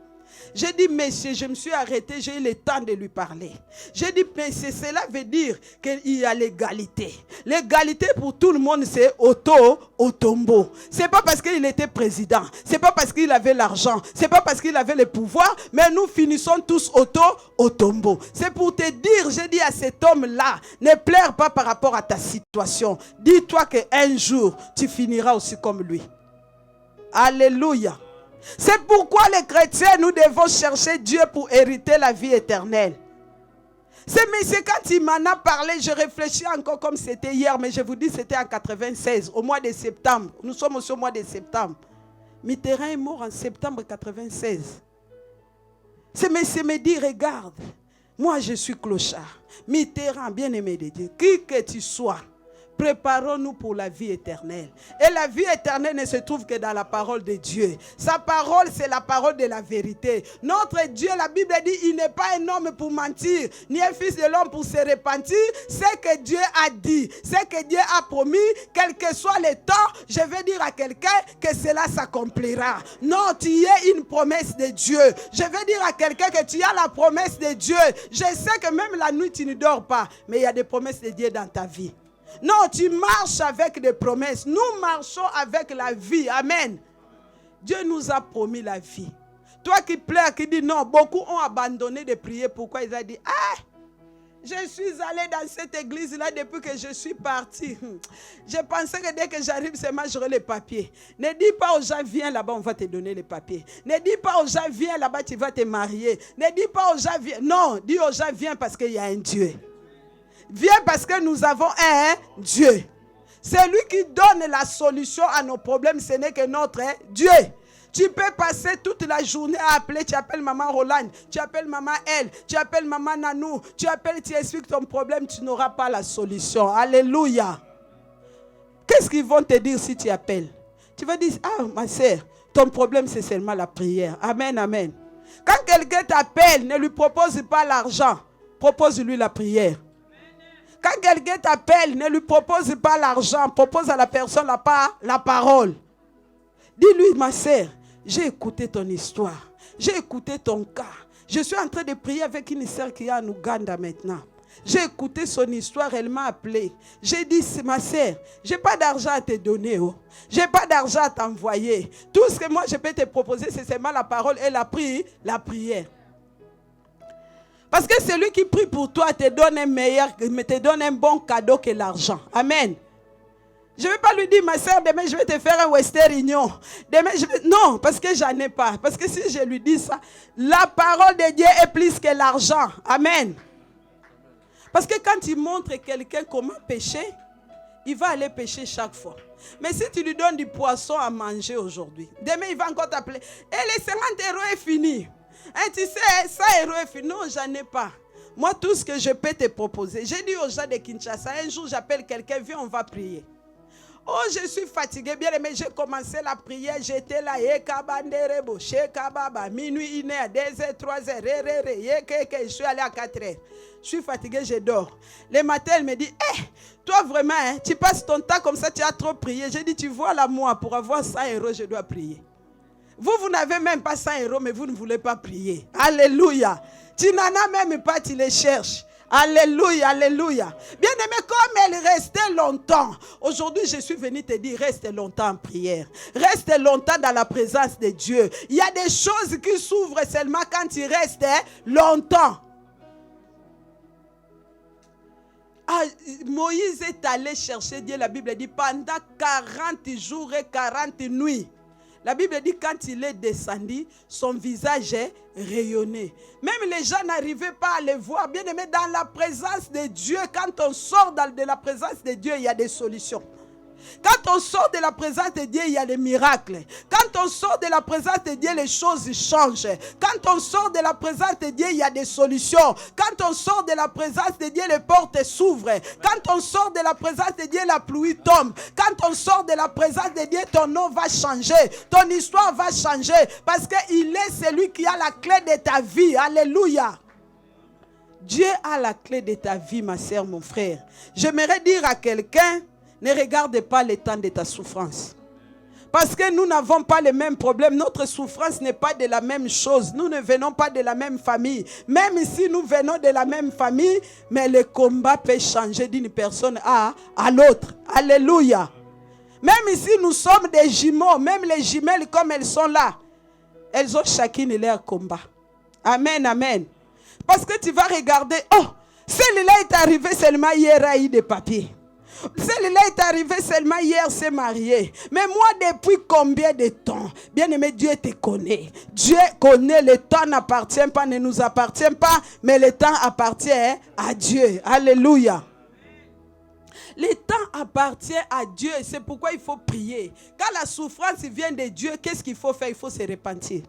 J'ai dit, monsieur, je me suis arrêté, j'ai eu le temps de lui parler. J'ai dit, monsieur, cela veut dire qu'il y a l'égalité. L'égalité pour tout le monde, c'est au tombeau. C'est pas parce qu'il était président, c'est pas parce qu'il avait l'argent, c'est pas parce qu'il avait le pouvoir, mais nous finissons tous au tombeau. C'est pour te dire, j'ai dit à cet homme-là, ne pleure pas par rapport à ta situation. Dis-toi qu'un jour, tu finiras aussi comme lui. Alléluia. C'est pourquoi les chrétiens, nous devons chercher Dieu pour hériter la vie éternelle. C'est monsieur, quand il m'en a parlé, je réfléchis encore comme c'était hier, mais je vous dis c'était en 96, au mois de septembre. Nous sommes aussi au mois de septembre. Mitterrand est mort en septembre 96. Ce monsieur me dit, regarde, moi je suis clochard. Mitterrand, bien-aimé de Dieu, qui que tu sois, préparons-nous pour la vie éternelle. Et la vie éternelle ne se trouve que dans la parole de Dieu. Sa parole, c'est la parole de la vérité. Notre Dieu, la Bible dit, il n'est pas un homme pour mentir, ni un fils de l'homme pour se repentir. Ce que Dieu a dit, ce que Dieu a promis, quel que soit le temps, je vais dire à quelqu'un que cela s'accomplira. Non, tu es une promesse de Dieu. Je vais dire à quelqu'un que tu as la promesse de Dieu. Je sais que même la nuit, tu ne dors pas, mais il y a des promesses de Dieu dans ta vie. Non, tu marches avec des promesses. Nous marchons avec la vie. Amen. Dieu nous a promis la vie. Toi qui pleures, qui dis non, beaucoup ont abandonné de prier. Pourquoi? Ils ont dit, ah, je suis allé dans cette église-là depuis que je suis parti. Je pensais que dès que j'arrive seulement, j'aurai les papiers. Ne dis pas aux gens, viens là-bas, on va te donner les papiers. Ne dis pas aux gens, viens là-bas, tu vas te marier. Ne dis pas aux gens, viens. Non, dis aux gens, viens parce qu'il y a un Dieu. Viens parce que nous avons un Dieu. C'est lui qui donne la solution à nos problèmes. Ce n'est que notre Dieu. Tu peux passer toute la journée à appeler. Tu appelles maman Roland. Tu appelles maman Elle. Tu appelles maman Nanou. Tu appelles, tu expliques ton problème. Tu n'auras pas la solution. Alléluia. Qu'est-ce qu'ils vont te dire si tu appelles? Tu vas dire, ah ma soeur, ton problème c'est seulement la prière. Amen, amen. Quand quelqu'un t'appelle, ne lui propose pas l'argent. Propose-lui la prière. Quand quelqu'un t'appelle, ne lui propose pas l'argent, propose à la personne la parole. Dis-lui, ma sœur, j'ai écouté ton histoire, j'ai écouté ton cas. Je suis en train de prier avec une sœur qui est en Ouganda maintenant. J'ai écouté son histoire, elle m'a appelé. J'ai dit, ma sœur, je n'ai pas d'argent à te donner. Oh. Je n'ai pas d'argent à t'envoyer. Tout ce que moi je peux te proposer, c'est seulement la parole et la prière. Parce que celui qui prie pour toi te donne un bon cadeau que l'argent. Amen. Je ne vais pas lui dire, ma soeur, demain je vais te faire un Western Union. Non, parce que j'en ai pas. Parce que si je lui dis ça, la parole de Dieu est plus que l'argent. Amen. Parce que quand il montre quelqu'un comment pécher, il va aller pécher chaque fois. Mais si tu lui donnes du poisson à manger aujourd'hui, demain il va encore t'appeler. Et les 50 euros est fini. Hein, tu sais, 100 euros est fini. Non, j'en ai pas. Moi, tout ce que je peux te proposer. J'ai dit aux gens de Kinshasa, un jour j'appelle quelqu'un, viens, on va prier. Oh, je suis fatigué, bien aimé, j'ai commencé la prière, j'étais là, minuit, 1h, 2h, 3h, je suis allé à 4h. Je suis fatigué, je dors. Le matin, elle me dit, toi vraiment, hein, tu passes ton temps comme ça, tu as trop prié. J'ai dit, tu vois là, moi, pour avoir 100 euros, je dois prier. Vous n'avez même pas 100 euros, mais vous ne voulez pas prier. Alléluia. Tu n'en as même pas, tu les cherches. Alléluia, alléluia. Bien aimé, comme elle restait longtemps. Aujourd'hui, je suis venu te dire, reste longtemps en prière. Reste longtemps dans la présence de Dieu. Il y a des choses qui s'ouvrent seulement quand tu restes longtemps. Ah, Moïse est allé chercher Dieu, la Bible dit, pendant 40 jours et 40 nuits. La Bible dit quand il est descendu, son visage est rayonné. Même les gens n'arrivaient pas à le voir. Bien aimé, dans la présence de Dieu, quand on sort de la présence de Dieu, il y a des solutions. Quand on sort de la présence de Dieu, il y a des miracles. Quand on sort de la présence de Dieu, les choses changent. Quand on sort de la présence de Dieu, il y a des solutions. Quand on sort de la présence de Dieu, les portes s'ouvrent. Quand on sort de la présence de Dieu, la pluie tombe. Quand on sort de la présence de Dieu, ton nom va changer. Ton histoire va changer. Parce qu'il est celui qui a la clé de ta vie. Alléluia. Dieu a la clé de ta vie, ma sœur, mon frère. J'aimerais dire à quelqu'un, ne regarde pas le temps de ta souffrance. Parce que nous n'avons pas les mêmes problèmes. Notre souffrance n'est pas de la même chose. Nous ne venons pas de la même famille. Même si nous venons de la même famille, mais le combat peut changer d'une personne à l'autre. Alléluia. Même si nous sommes des jumeaux, même les jumelles comme elles sont là, elles ont chacune leur combat. Amen, amen. Parce que tu vas regarder, oh, celle-là est arrivée seulement hier à des papiers. Celui-là est arrivé seulement hier, s'est marié. Mais moi, depuis combien de temps? Bien-aimé, Dieu te connaît. Dieu connaît, le temps n'appartient pas, ne nous appartient pas, mais le temps appartient à Dieu. Alléluia. Le temps appartient à Dieu, c'est pourquoi il faut prier. Quand la souffrance vient de Dieu, qu'est-ce qu'il faut faire? Il faut se repentir.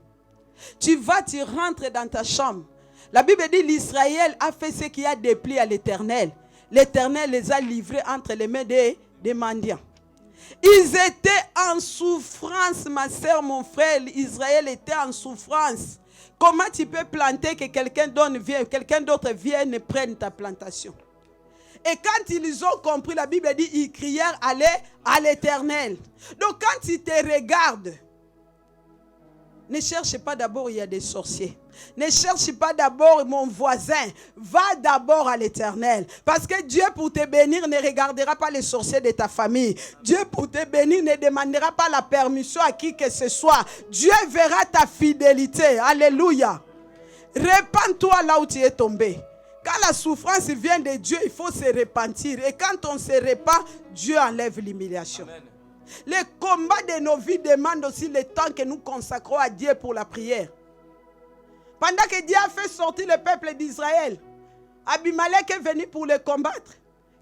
Tu rentres dans ta chambre. La Bible dit l'Israël a fait ce qui a déplu à l'Éternel. L'Éternel les a livrés entre les mains des mendiants. Ils étaient en souffrance, ma soeur, mon frère. Israël était en souffrance. Comment tu peux planter que quelqu'un d'autre vienne et prenne ta plantation? Et quand ils ont compris, la Bible dit, ils crièrent à l'Éternel. Donc quand ils te regardent, ne cherche pas d'abord, il y a des sorciers. Ne cherche pas d'abord mon voisin. Va d'abord à l'Éternel. Parce que Dieu pour te bénir ne regardera pas les sorciers de ta famille. Dieu pour te bénir ne demandera pas la permission à qui que ce soit. Dieu verra ta fidélité. Alléluia. Répands-toi là où tu es tombé. Quand la souffrance vient de Dieu, il faut se repentir. Et quand on se repent, Dieu enlève l'humiliation. Amen. Le combat de nos vies demande aussi le temps que nous consacrons à Dieu pour la prière. Pendant que Dieu a fait sortir le peuple d'Israël, Abimelech est venu pour le combattre.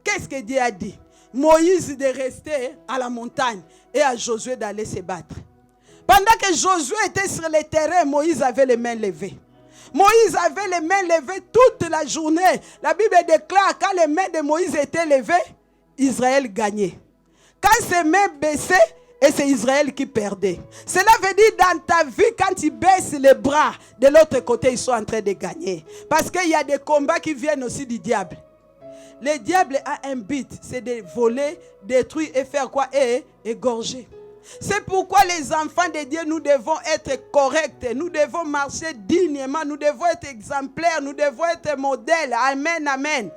Qu'est-ce que Dieu a dit? Moïse de rester à la montagne et à Josué d'aller se battre. Pendant que Josué était sur le terrain, Moïse avait les mains levées. Moïse avait les mains levées toute la journée. La Bible déclare quand les mains de Moïse étaient levées, Israël gagnait. Quand ses mains baissaient, et c'est Israël qui perdait. Cela veut dire dans ta vie, quand tu baisses les bras, de l'autre côté, ils sont en train de gagner. Parce qu'il y a des combats qui viennent aussi du diable. Le diable a un but, c'est de voler, détruire et faire quoi? Et égorger. C'est pourquoi les enfants de Dieu, nous devons être corrects, nous devons marcher dignement, nous devons être exemplaires, nous devons être modèles. Amen, amen.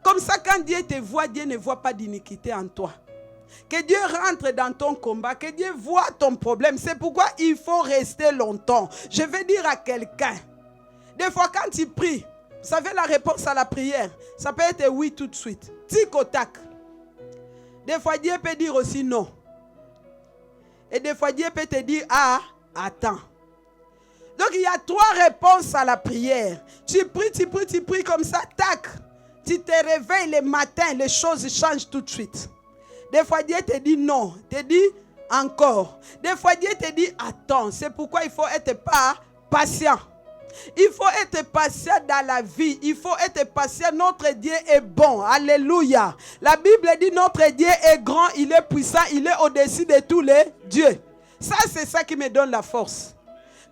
Comme ça, quand Dieu te voit, Dieu ne voit pas d'iniquité en toi. Que Dieu rentre dans ton combat, que Dieu voit ton problème. C'est pourquoi il faut rester longtemps. Je vais dire à quelqu'un, des fois quand tu pries, vous savez la réponse à la prière, ça peut être oui tout de suite. Tic au tac. Des fois Dieu peut dire aussi non. Et des fois Dieu peut te dire ah, attends. Donc il y a 3 réponses à la prière. Tu pries comme ça, tac. Tu te réveilles le matin, les choses changent tout de suite. Des fois, Dieu te dit non, te dit encore. Des fois, Dieu te dit attends. C'est pourquoi il faut être patient. Il faut être patient dans la vie. Il faut être patient. Notre Dieu est bon. Alléluia. La Bible dit notre Dieu est grand, il est puissant, il est au-dessus de tous les dieux. Ça, c'est ça qui me donne la force.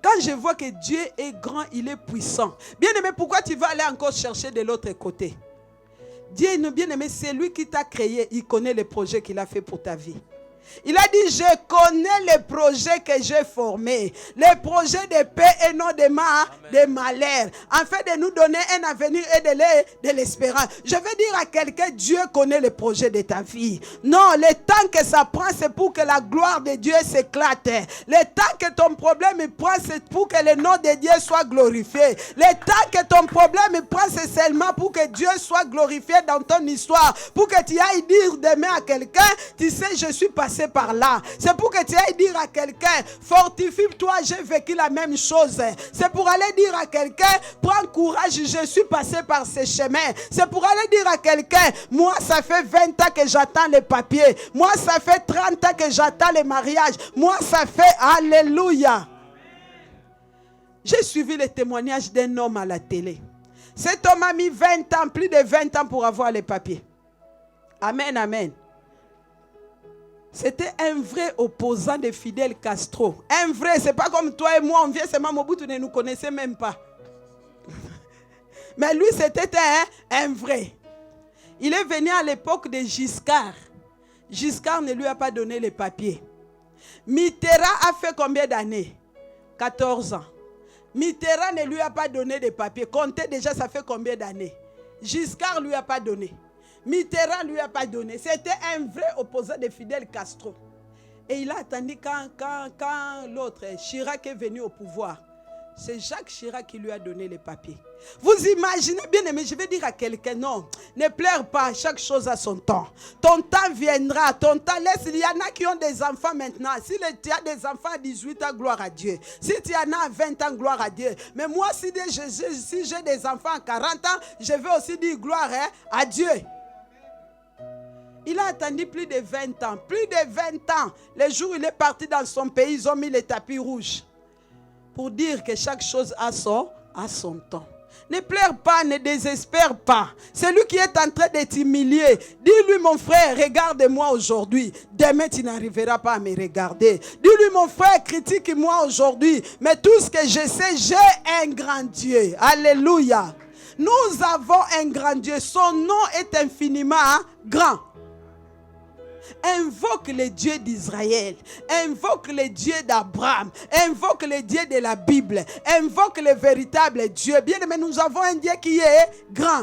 Quand je vois que Dieu est grand, il est puissant. Bien aimé, pourquoi tu vas aller encore chercher de l'autre côté? Dieu, bien aimé, c'est lui qui t'a créé. Il connaît les projets qu'il a fait pour ta vie. Il a dit, je connais les projets que j'ai formés. Les projets de paix et non de malheur. Afin de nous donner un avenir et de l'espérance. Je veux dire à quelqu'un, Dieu connaît les projets de ta vie. Non, le temps que ça prend, c'est pour que la gloire de Dieu s'éclate. Le temps que ton problème prend, c'est pour que le nom de Dieu soit glorifié. Le temps que ton problème prend, c'est seulement pour que Dieu soit glorifié dans ton histoire. Pour que tu ailles dire demain à quelqu'un, tu sais, je suis passé par là. C'est pour que tu ailles dire à quelqu'un, fortifie-toi, j'ai vécu la même chose. C'est pour aller dire à quelqu'un, prends courage, je suis passé par ces chemins. C'est pour aller dire à quelqu'un, moi ça fait 20 ans que j'attends les papiers. Moi ça fait 30 ans que j'attends les mariages. Moi ça fait, alléluia. J'ai suivi le témoignage d'un homme à la télé. Cet homme a mis 20 ans, plus de 20 ans pour avoir les papiers. Amen, amen. C'était un vrai opposant de Fidel Castro. Un vrai, c'est pas comme toi et moi, on vient seulement Mobutu, ne nous connaissait même pas. Mais lui, c'était un vrai. Il est venu à l'époque de Giscard. Giscard ne lui a pas donné les papiers. Mitterrand a fait combien d'années? 14 ans. Mitterrand ne lui a pas donné de papiers. Comptez déjà, ça fait combien d'années? Giscard ne lui a pas donné. Mitterrand ne lui a pas donné. C'était un vrai opposant de Fidel Castro. Et il a attendu quand l'autre, Chirac, est venu au pouvoir. C'est Jacques Chirac qui lui a donné les papiers. Vous imaginez, bien aimé, je vais dire à quelqu'un, non, ne pleure pas, chaque chose a son temps. Ton temps viendra, ton temps laisse. Il y en a qui ont des enfants maintenant. Si tu as des enfants à 18 ans, gloire à Dieu. Si tu en as à 20 ans, gloire à Dieu. Mais moi, si j'ai des enfants à 40 ans, je vais aussi dire gloire à Dieu. Il a attendu plus de 20 ans. Plus de 20 ans. Le jour où il est parti dans son pays, ils ont mis les tapis rouges. Pour dire que chaque chose a son temps. Ne pleure pas, ne désespère pas. Celui qui est en train de t'humilier, dis-lui mon frère, regarde-moi aujourd'hui. Demain tu n'arriveras pas à me regarder. Dis-lui mon frère, critique-moi aujourd'hui. Mais tout ce que je sais, j'ai un grand Dieu. Alléluia. Nous avons un grand Dieu. Son nom est infiniment grand. Invoque le Dieu d'Israël, invoque le Dieu d'Abraham, invoque le Dieu de la Bible, invoque le véritable Dieu. Bien aimé, nous avons un Dieu qui est grand.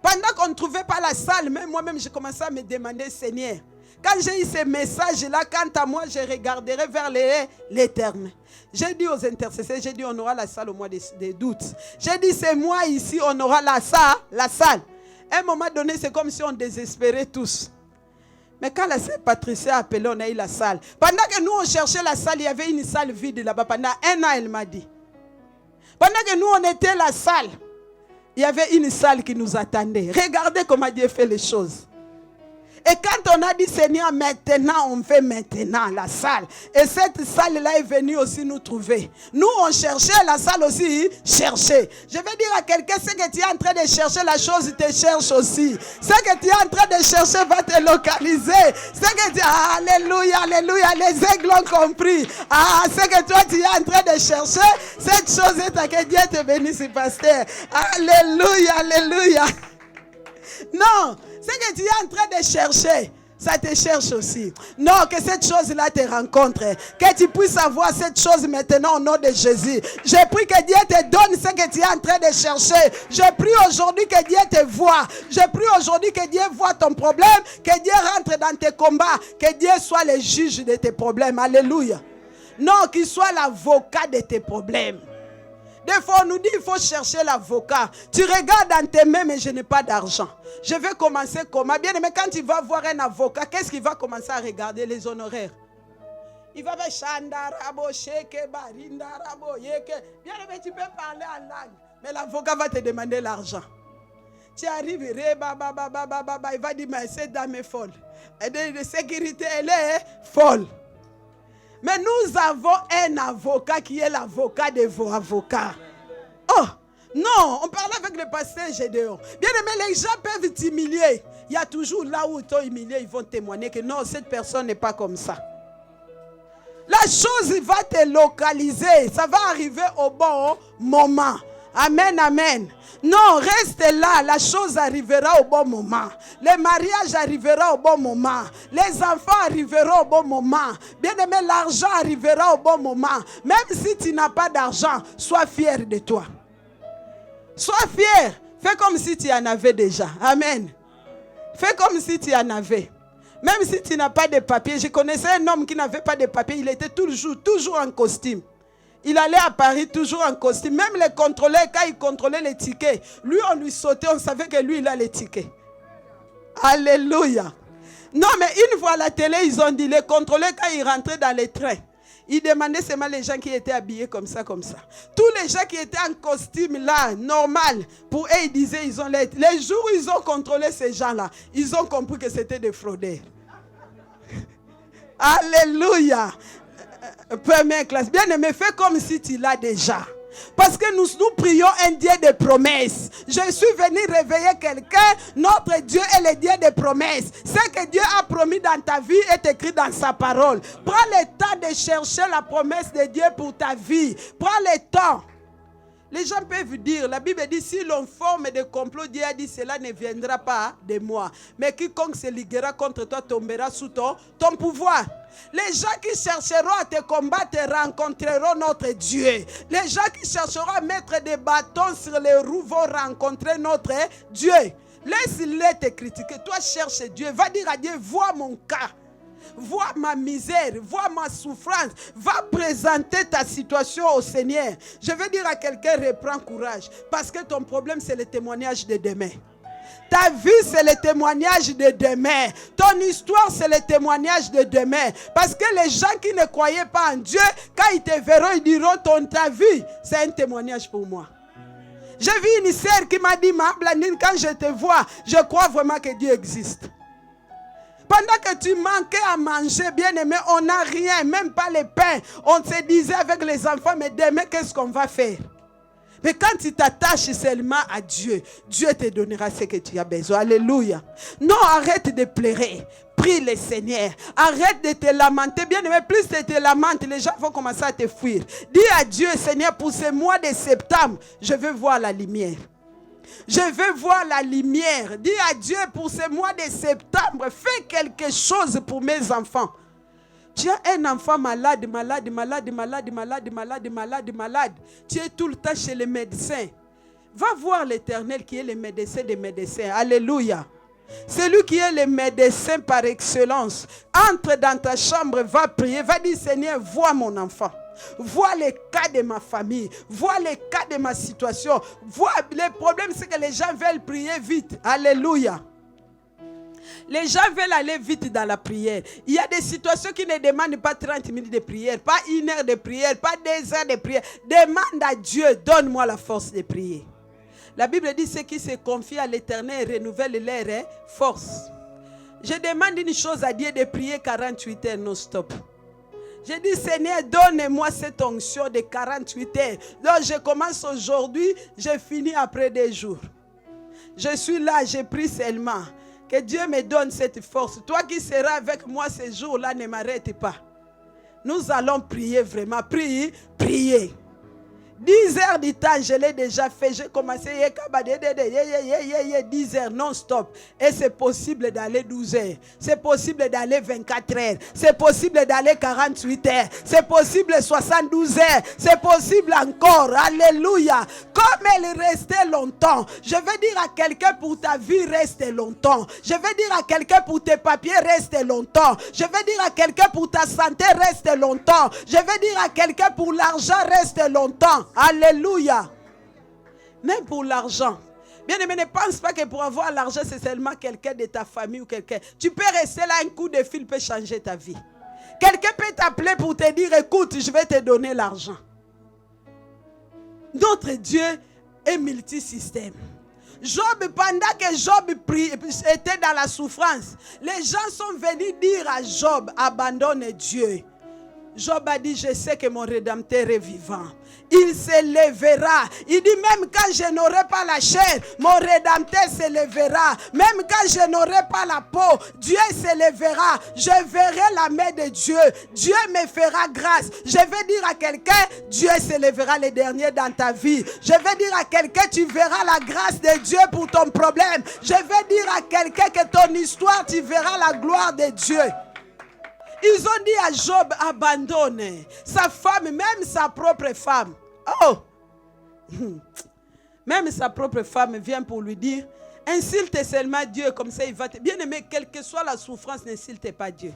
Pendant qu'on ne trouvait pas la salle, même moi-même, j'ai commencé à me demander, Seigneur, quand j'ai eu ce message-là, quant à moi, je regarderai vers l'Éternel. J'ai dit aux intercesseurs, j'ai dit, on aura la salle au mois d'août. J'ai dit, c'est moi ici, on aura la salle. À un moment donné, c'est comme si on désespérait tous. Mais quand la sœur Patricia a appelé, on a eu la salle. Pendant que nous, on cherchait la salle, il y avait une salle vide là-bas. Pendant 1 an, elle m'a dit. Pendant que nous, on était la salle, il y avait une salle qui nous attendait. Regardez comment Dieu fait les choses. Et quand on a dit, Seigneur, maintenant, on fait maintenant la salle. Et cette salle-là est venue aussi nous trouver. Nous, on cherchait, la salle aussi cherchait. Je vais dire à quelqu'un, ce que tu es en train de chercher, la chose te cherche aussi. Ce que tu es en train de chercher va te localiser. Ce que tu... Alléluia, alléluia, les aigles ont compris. Ce que toi, tu es en train de chercher, cette chose est à que Dieu te bénisse, pasteur. Alléluia, alléluia. Non, ce que tu es en train de chercher, ça te cherche aussi. Non, que cette chose-là te rencontre. Que tu puisses avoir cette chose maintenant au nom de Jésus. Je prie que Dieu te donne ce que tu es en train de chercher. Je prie aujourd'hui que Dieu te voie. Je prie aujourd'hui que Dieu voie ton problème. Que Dieu rentre dans tes combats. Que Dieu soit le juge de tes problèmes. Alléluia. Non, qu'il soit l'avocat de tes problèmes. Des fois, on nous dit qu'il faut chercher l'avocat. Tu regardes dans tes mains, mais je n'ai pas d'argent. Je vais commencer comment? Bien aimé, quand tu vas voir un avocat, qu'est-ce qu'il va commencer à regarder? Les honoraires. Il va faire Chandarabo, Sheke, Barindarabo, Yeke. Bien aimé, tu peux parler en langue, mais l'avocat va te demander l'argent. Tu arrives, il va dire, mais cette dame est folle. Et de sécurité, elle est folle. Mais nous avons un avocat qui est l'avocat de vos avocats. Oh, non, on parle avec le pasteur Gédéon. Bien aimé, les gens peuvent t'humilier. Il y a toujours là où ils t'ont humilié, ils vont témoigner que non, cette personne n'est pas comme ça. La chose va te localiser. Ça va arriver au bon moment. Amen, amen. Non, reste là. La chose arrivera au bon moment. Le mariage arrivera au bon moment. Les enfants arriveront au bon moment. Bien aimé, l'argent arrivera au bon moment. Même si tu n'as pas d'argent, sois fier de toi. Sois fier. Fais comme si tu en avais déjà. Amen. Fais comme si tu en avais. Même si tu n'as pas de papier. Je connaissais un homme qui n'avait pas de papier. Il était toujours en costume. Il allait à Paris toujours en costume. Même les contrôleurs, quand ils contrôlaient les tickets, lui, on lui sautait, on savait que lui, il a les tickets. Alléluia. Non, mais une fois à la télé, ils ont dit, les contrôleurs, quand ils rentraient dans les trains, ils demandaient seulement les gens qui étaient habillés comme ça, comme ça. Tous les gens qui étaient en costume là, normal, pour eux, ils disaient, ils ont les jours où ils ont contrôlé ces gens-là, ils ont compris que c'était des fraudeurs. Alléluia. Première classe. Bien aimé, fais comme si tu l'as déjà. Parce que nous prions un Dieu de promesses. Je suis venu réveiller quelqu'un. Notre Dieu est le Dieu de promesses. Ce que Dieu a promis dans ta vie est écrit dans sa parole. Prends le temps de chercher la promesse de Dieu pour ta vie. Prends le temps. Les gens peuvent dire, la Bible dit, si l'on forme des complots, Dieu a dit, cela ne viendra pas de moi. Mais quiconque se liguera contre toi tombera sous ton pouvoir. Les gens qui chercheront à te combattre rencontreront notre Dieu. Les gens qui chercheront à mettre des bâtons sur les roues vont rencontrer notre Dieu. Laisse-les te critiquer. Toi, cherche Dieu. Va dire à Dieu, vois mon cas. Vois ma misère, vois ma souffrance. Va présenter ta situation au Seigneur. Je veux dire à quelqu'un, reprends courage. Parce que ton problème, c'est le témoignage de demain. Ta vie, c'est le témoignage de demain. Ton histoire, c'est le témoignage de demain. Parce que les gens qui ne croyaient pas en Dieu, quand ils te verront, ils diront, ta vie, c'est un témoignage pour moi. J'ai vu une sœur qui m'a dit, Ma Blandine, quand je te vois, je crois vraiment que Dieu existe. Pendant que tu manquais à manger, bien aimé, on n'a rien, même pas le pain. On se disait avec les enfants, mais demain, qu'est-ce qu'on va faire? Mais quand tu t'attaches seulement à Dieu, Dieu te donnera ce que tu as besoin. Alléluia. Non, arrête de pleurer. Prie le Seigneur. Arrête de te lamenter. Bien aimé, plus tu te lamentes, les gens vont commencer à te fuir. Dis à Dieu, Seigneur, pour ce mois de septembre, je veux voir la lumière. Je veux voir la lumière. Dis à Dieu, pour ce mois de septembre, fais quelque chose pour mes enfants. Tu as un enfant malade. Tu es tout le temps chez les médecins. Va voir l'Éternel qui est le médecin des médecins. Alléluia. C'est lui qui est le médecin par excellence. Entre dans ta chambre, va prier. Va dire, Seigneur, vois mon enfant. Vois les cas de ma famille. Vois les cas de ma situation. Vois, le problème, c'est que les gens veulent prier vite. Alléluia. Les gens veulent aller vite dans la prière. Il y a des situations qui ne demandent pas 30 minutes de prière, pas 1 heure de prière, pas 2 heures de prière. Demande à Dieu, donne-moi la force de prier. La Bible dit, ceux qui se confient à l'Éternel renouvellent leur force. Je demande une chose à Dieu, de prier 48 heures non-stop. Je dis, Seigneur, donne-moi cette onction de 48 heures. Donc je commence aujourd'hui, je finis après 2 jours. Je suis là, je prie seulement. Que Dieu me donne cette force. Toi qui seras avec moi ce jour-là, ne m'arrête pas. Nous allons prier vraiment. Prier, prier. 10 heures du temps, je l'ai déjà fait. J'ai commencé 10 heures non-stop. Et c'est possible d'aller 12 heures. C'est possible d'aller 24 heures. C'est possible d'aller 48 heures. C'est possible 72 heures. C'est possible encore. Alléluia. Comme elle restait longtemps. Je veux dire à quelqu'un, pour ta vie, reste longtemps. Je veux dire à quelqu'un, pour tes papiers, reste longtemps. Je veux dire à quelqu'un, pour ta santé, reste longtemps. Je veux dire à quelqu'un, pour l'argent, reste longtemps. Alléluia. Même pour l'argent. Bien aimé, ne pense pas que pour avoir l'argent, c'est seulement quelqu'un de ta famille ou quelqu'un. Tu peux rester là, un coup de fil peut changer ta vie. Quelqu'un peut t'appeler pour te dire, écoute, je vais te donner l'argent. Notre Dieu est multisystème. Job, pendant que Job était dans la souffrance, les gens sont venus dire à Job, abandonne Dieu. Job a dit, je sais que mon Rédempteur est vivant. Il se lèvera. Il dit, même quand je n'aurai pas la chair, mon Rédempteur se lèvera. Même quand je n'aurai pas la peau, Dieu se lèvera. Je verrai la main de Dieu. Dieu me fera grâce. Je vais dire à quelqu'un, Dieu se lèvera le dernier dans ta vie. Je vais dire à quelqu'un, tu verras la grâce de Dieu pour ton problème. Je vais dire à quelqu'un que ton histoire, tu verras la gloire de Dieu. Ils ont dit à Job, abandonne sa femme, même sa propre femme. Oh! Même sa propre femme vient pour lui dire, insulte seulement Dieu, comme ça il va te... Bien aimé, quelle que soit la souffrance, n'insulte pas Dieu.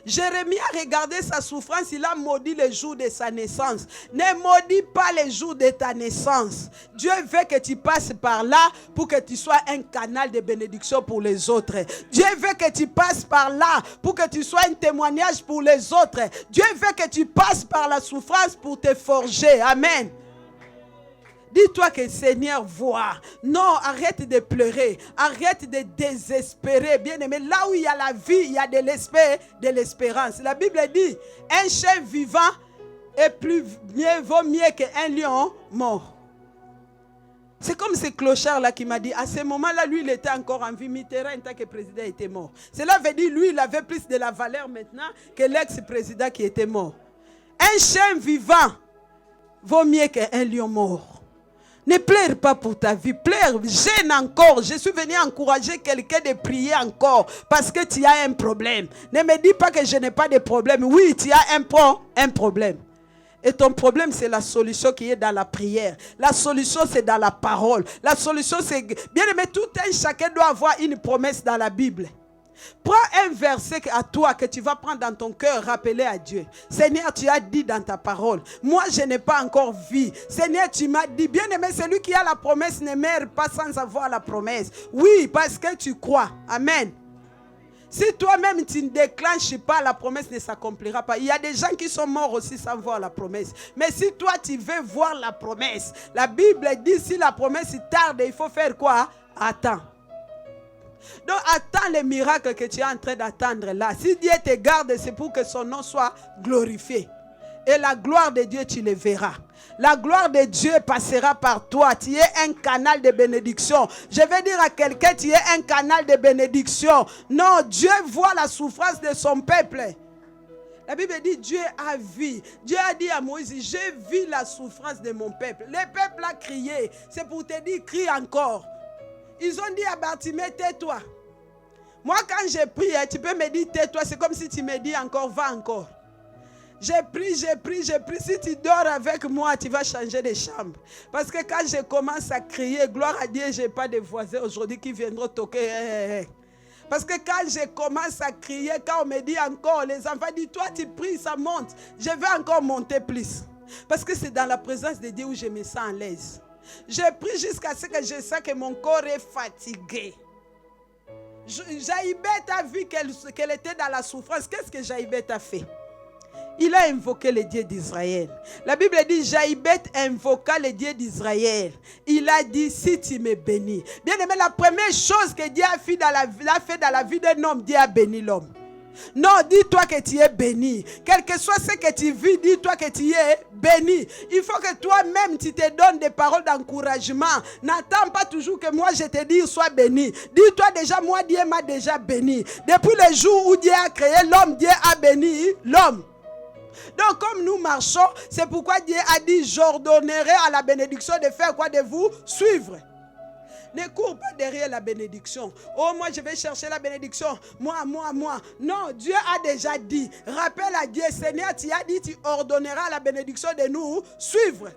Jérémie a regardé sa souffrance, il a maudit le jour de sa naissance. Ne maudis pas le jour de ta naissance. Dieu veut que tu passes par là pour que tu sois un canal de bénédiction pour les autres. Dieu veut que tu passes par là pour que tu sois un témoignage pour les autres. Dieu veut que tu passes par la souffrance pour te forger. Amen. Dis-toi que le Seigneur voit. Non, arrête de pleurer. Arrête de désespérer. Bien aimé, là où il y a la vie, il y a de l'espérance. La Bible dit, un chien vivant vaut mieux qu'un lion mort. C'est comme ce clochard-là qui m'a dit, à ce moment-là, lui, il était encore en vie. Mitterrand, en tant que président, était mort. Cela veut dire, lui, il avait plus de la valeur maintenant que l'ex-président qui était mort. Un chien vivant vaut mieux qu'un lion mort. Ne pleure pas pour ta vie, pleure, gêne encore. Je suis venu encourager quelqu'un de prier encore parce que tu as un problème. Ne me dis pas que je n'ai pas de problème. Oui, tu as un problème. Et ton problème, c'est la solution qui est dans la prière. La solution, c'est dans la parole. La solution, c'est... Bien aimé, tout un chacun doit avoir une promesse dans la Bible. Prends un verset à toi que tu vas prendre dans ton cœur, rappeler à Dieu. Seigneur, tu as dit dans ta parole, moi je n'ai pas encore vu. Seigneur, tu m'as dit, bien aimé, celui qui a la promesse ne meurt pas sans avoir la promesse. Oui, parce que tu crois. Amen. Si toi-même tu ne déclenches pas, la promesse ne s'accomplira pas. Il y a des gens qui sont morts aussi sans voir la promesse. Mais si toi tu veux voir la promesse, la Bible dit si la promesse tarde, il faut faire quoi? Attends. Donc attends les miracles que tu es en train d'attendre là. Si Dieu te garde, c'est pour que son nom soit glorifié. Et la gloire de Dieu, tu le verras. La gloire de Dieu passera par toi. Tu es un canal de bénédiction. Je vais dire à quelqu'un, tu es un canal de bénédiction. Non, Dieu voit la souffrance de son peuple. La Bible dit, Dieu a vu. Dieu a dit à Moïse, j'ai vu la souffrance de mon peuple. Le peuple a crié. C'est pour te dire, crie encore. Ils ont dit à Bartimée, tais-toi. Moi, quand j'ai prié, tu peux me dire, tais-toi. C'est comme si tu me dis encore, va encore. J'ai pris. Si tu dors avec moi, tu vas changer de chambre. Parce que quand je commence à crier, gloire à Dieu, je n'ai pas de voisins aujourd'hui qui viendront toquer. Parce que quand je commence à crier, quand on me dit encore, les enfants disent, toi tu pries, ça monte. Je vais encore monter plus. Parce que c'est dans la présence de Dieu où je me sens à l'aise. Je prie jusqu'à ce que je sens que mon corps est fatigué. Jaïbet a vu qu'elle était dans la souffrance. Qu'est-ce que Jaïbet a fait? Il a invoqué le Dieu d'Israël. La Bible dit, Jaïbet invoqua le Dieu d'Israël. Il a dit, si tu me bénis. Bien aimé, la première chose que Dieu a fait dans la vie d'un homme, Dieu a béni l'homme. Non, dis-toi que tu es béni. Quel que soit ce que tu vis, dis-toi que tu es béni. Il faut que toi-même, tu te donnes des paroles d'encouragement. N'attends pas toujours que moi je te dise, sois béni. Dis-toi déjà, moi Dieu m'a déjà béni. Depuis le jour où Dieu a créé l'homme, Dieu a béni l'homme. Donc comme nous marchons, c'est pourquoi Dieu a dit, j'ordonnerai à la bénédiction de faire quoi? De vous suivre. Ne cours pas derrière la bénédiction. Oh, moi je vais chercher la bénédiction. Moi. Non, Dieu a déjà dit. Rappelle à Dieu, Seigneur, tu as dit, tu ordonneras à la bénédiction de nous suivre.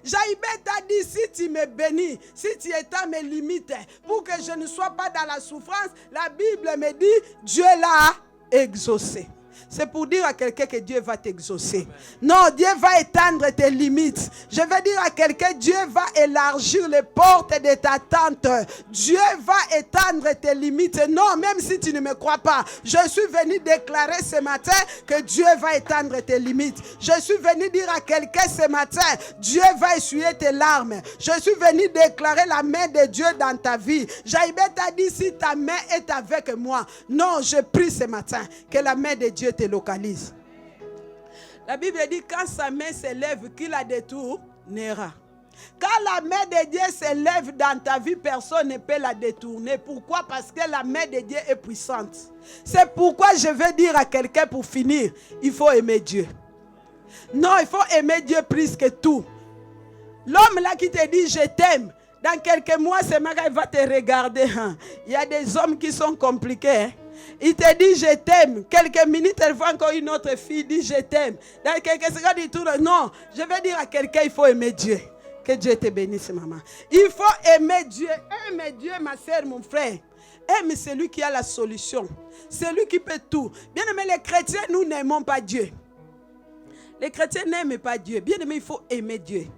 Jaïbet a dit, si tu me bénis, si tu étends mes limites, pour que je ne sois pas dans la souffrance, la Bible me dit, Dieu l'a exaucé. C'est pour dire à quelqu'un que Dieu va t'exaucer. Non, Dieu va étendre tes limites. Je vais dire à quelqu'un, Dieu va élargir les portes de ta tente. Dieu va étendre tes limites. Non, même si tu ne me crois pas, je suis venu déclarer ce matin que Dieu va étendre tes limites. Je suis venu dire à quelqu'un ce matin, Dieu va essuyer tes larmes. Je suis venu déclarer la main de Dieu dans ta vie. Jaïbet a dit, si ta main est avec moi. Non, je prie ce matin que la main de Dieu te localise. La Bible dit, quand sa main s'élève, qu'il la détournera. Quand la main de Dieu s'élève dans ta vie, personne ne peut la détourner. Pourquoi? Parce que la main de Dieu est puissante. C'est pourquoi je vais dire à quelqu'un pour finir, il faut aimer Dieu. Non, il faut aimer Dieu plus que tout. L'homme là qui te dit je t'aime, dans quelques mois, c'est même qu'il va te regarder. Il y a des hommes qui sont compliqués. Il te dit je t'aime. Quelques minutes, elle voit encore une autre fille, dit je t'aime. Dans quelques secondes, il tourne. Non, je vais dire à quelqu'un, il faut aimer Dieu. Que Dieu te bénisse, maman. Il faut aimer Dieu. Aime Dieu, ma soeur, mon frère. Aime celui qui a la solution. Celui qui peut tout. Bien aimé, les chrétiens, nous n'aimons pas Dieu. Les chrétiens n'aiment pas Dieu. Bien aimé, il faut aimer Dieu.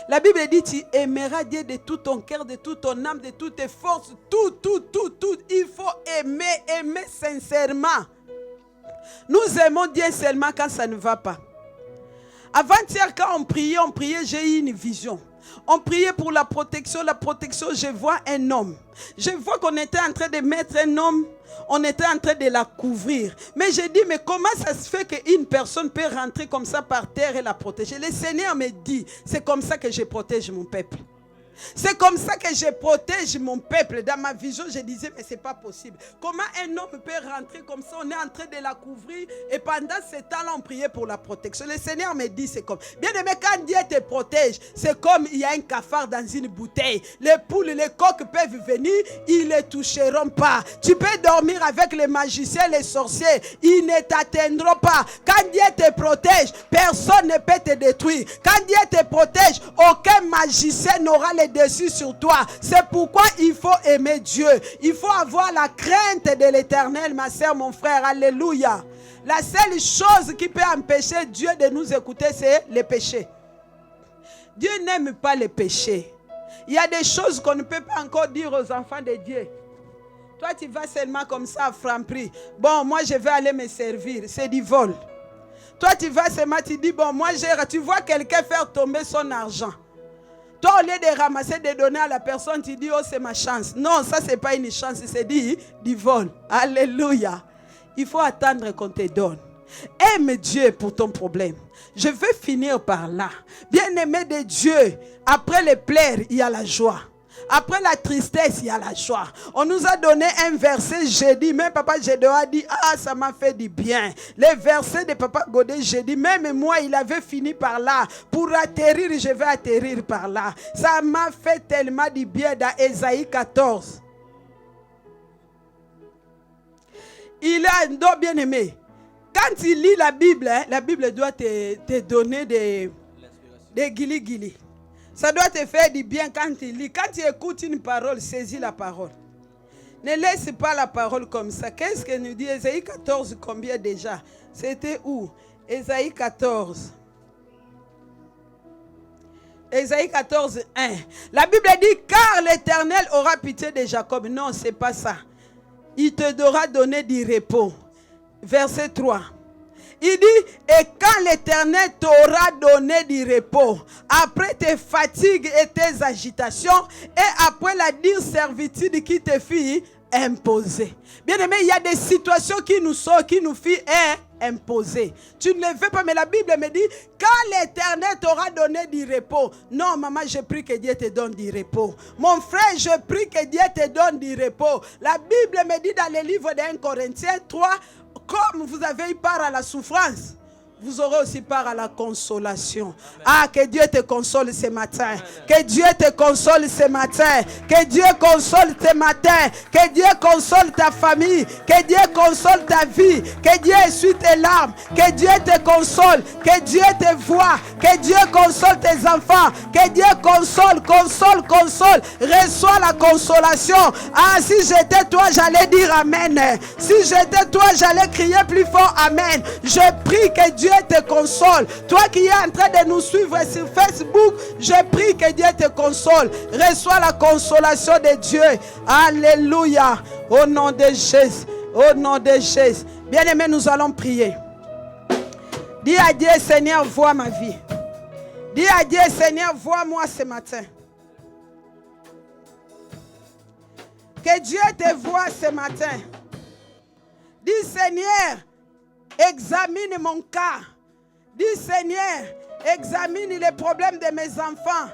La Bible dit, tu aimeras Dieu de tout ton cœur, de toute ton âme, de toutes tes forces, tout. Il faut aimer sincèrement. Nous aimons Dieu seulement quand ça ne va pas. Avant-hier, quand on priait, j'ai eu une vision. On priait pour la protection, je vois un homme. Je vois qu'on était en train de mettre un homme, on était en train de la couvrir. Mais j'ai dit, mais comment ça se fait qu'une personne peut rentrer comme ça par terre et la protéger? Le Seigneur me dit, c'est comme ça que je protège mon peuple. C'est comme ça que je protège mon peuple. Dans ma vision, je disais, mais ce n'est pas possible. Comment un homme peut rentrer comme ça? On est en train de la couvrir. Et pendant ce temps-là, on priait pour la protection. Le Seigneur me dit, c'est comme. Bien aimé, quand Dieu te protège, c'est comme il y a un cafard dans une bouteille. Les poules, les coqs peuvent venir, ils ne les toucheront pas. Tu peux dormir avec les magiciens, les sorciers, ils ne t'atteindront pas. Quand Dieu te protège, personne ne peut te détruire. Quand Dieu te protège, aucun magicien n'aura les dessus sur toi. C'est pourquoi il faut aimer Dieu. Il faut avoir la crainte de l'Éternel, ma sœur, mon frère. Alléluia. La seule chose qui peut empêcher Dieu de nous écouter, c'est le péché. Dieu n'aime pas le péché. Il y a des choses qu'on ne peut pas encore dire aux enfants de Dieu. Toi, tu vas seulement comme ça à Franprix. Bon, moi, je vais aller me servir. C'est du vol. Toi, tu vas seulement, tu dis, bon, moi, tu vois quelqu'un faire tomber son argent. Toi, au lieu de ramasser, de donner à la personne, tu dis, oh, c'est ma chance. Non, ça, ce n'est pas une chance, c'est du vol. Alléluia. Il faut attendre qu'on te donne. Aime Dieu pour ton problème. Je veux finir par là. Bien-aimé de Dieu, après les pleurs, il y a la joie. Après la tristesse, il y a la joie. On nous a donné un verset jeudi. Même Papa Gédéon a dit, ah, ça m'a fait du bien. Le verset de Papa Godé, j'ai dit, même moi, il avait fini par là. Pour atterrir, je vais atterrir par là. Ça m'a fait tellement du bien dans Ésaïe 14. Il a un don bien aimé. Quand il lit la Bible, la Bible doit te donner des guili-guili. Ça doit te faire du bien quand tu lis. Quand tu écoutes une parole, saisis la parole. Ne laisse pas la parole comme ça. Qu'est-ce que nous dit Ésaïe 14, combien déjà? C'était où? Ésaïe 14. Ésaïe 14, 1. La Bible dit, car l'Éternel aura pitié de Jacob. Non, ce n'est pas ça. Il te devra donner du repos. Verset 3. Il dit, et quand l'Éternel t'aura donné du repos, après tes fatigues et tes agitations, et après la dure servitude qui te fit imposer. Bien aimé, il y a des situations qui nous sont, qui nous fit imposer. Tu ne le veux pas, mais la Bible me dit, quand l'Éternel t'aura donné du repos. Non, maman, je prie que Dieu te donne du repos. Mon frère, je prie que Dieu te donne du repos. La Bible me dit dans le livre d'1 Corinthiens 3, comme vous avez eu part à la souffrance, vous aurez aussi part à la consolation. Ah, que Dieu te console ce matin. Que Dieu te console ce matin. Que Dieu console ce matin. Que Dieu console ta famille. Que Dieu console ta vie. Que Dieu essuie tes larmes. Que Dieu te console. Que Dieu te voie. Que Dieu console tes enfants. Que Dieu console. Reçois la consolation. Ah, si j'étais toi, j'allais dire Amen. Si j'étais toi, j'allais crier plus fort Amen. Je prie que Dieu te console. Toi qui es en train de nous suivre sur Facebook, je prie que Dieu te console. Reçois la consolation de Dieu. Alléluia. Au nom de Jésus. Au nom de Jésus. Bien-aimés, nous allons prier. Dis à Dieu, Seigneur, vois ma vie. Dis à Dieu, Seigneur, vois-moi ce matin. Que Dieu te voie ce matin. Dis, Seigneur, examine mon cas. Dis, Seigneur, examine les problèmes de mes enfants.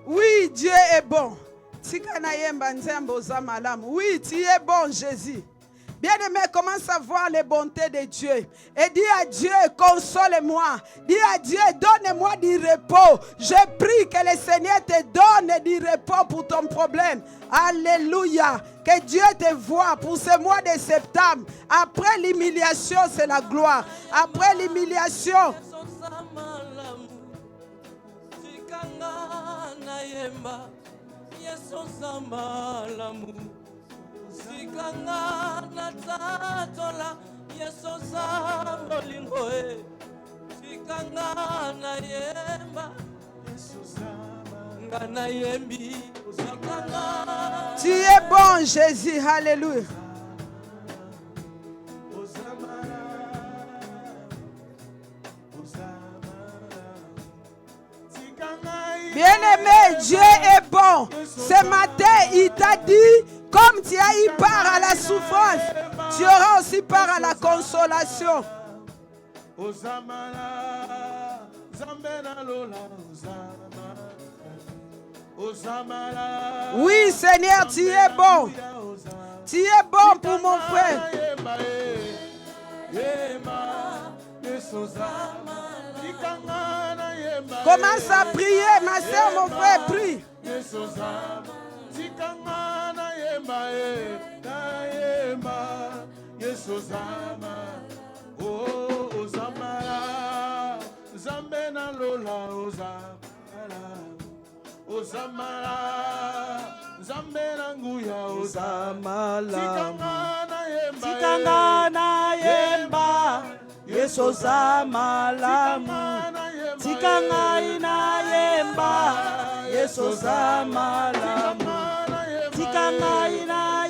Oui, Dieu est bon. Oui, tu es bon, Jésus. Bien-aimé, commence à voir les bontés de Dieu. Et dis à Dieu, console-moi. Dis à Dieu, donne-moi du repos. Je prie que le Seigneur te donne du repos pour ton problème. Alléluia. Que Dieu te voie pour ce mois de septembre. Après l'humiliation, c'est la gloire. Après l'humiliation. Sikanga na tatola Yeso sa molingo e Sikanga na yemba Yeso sa ngana yembi Sikanga. Tu es bon, Jésus. Alléluia. Bien-aimé, Dieu est bon. Ce matin, il t'a dit, comme tu as eu part à la souffrance, tu auras aussi part à la consolation. Oui, Seigneur, tu es bon. Tu es bon pour mon frère. Commence à prier, ma soeur, mon frère, prie. Nzambe na lola ozamala ozamala Nzambe na nguya ozamala tikanga na yemba Yesu ozamalamu tikanga ina yemba Yesu ozamalamu tikanga ina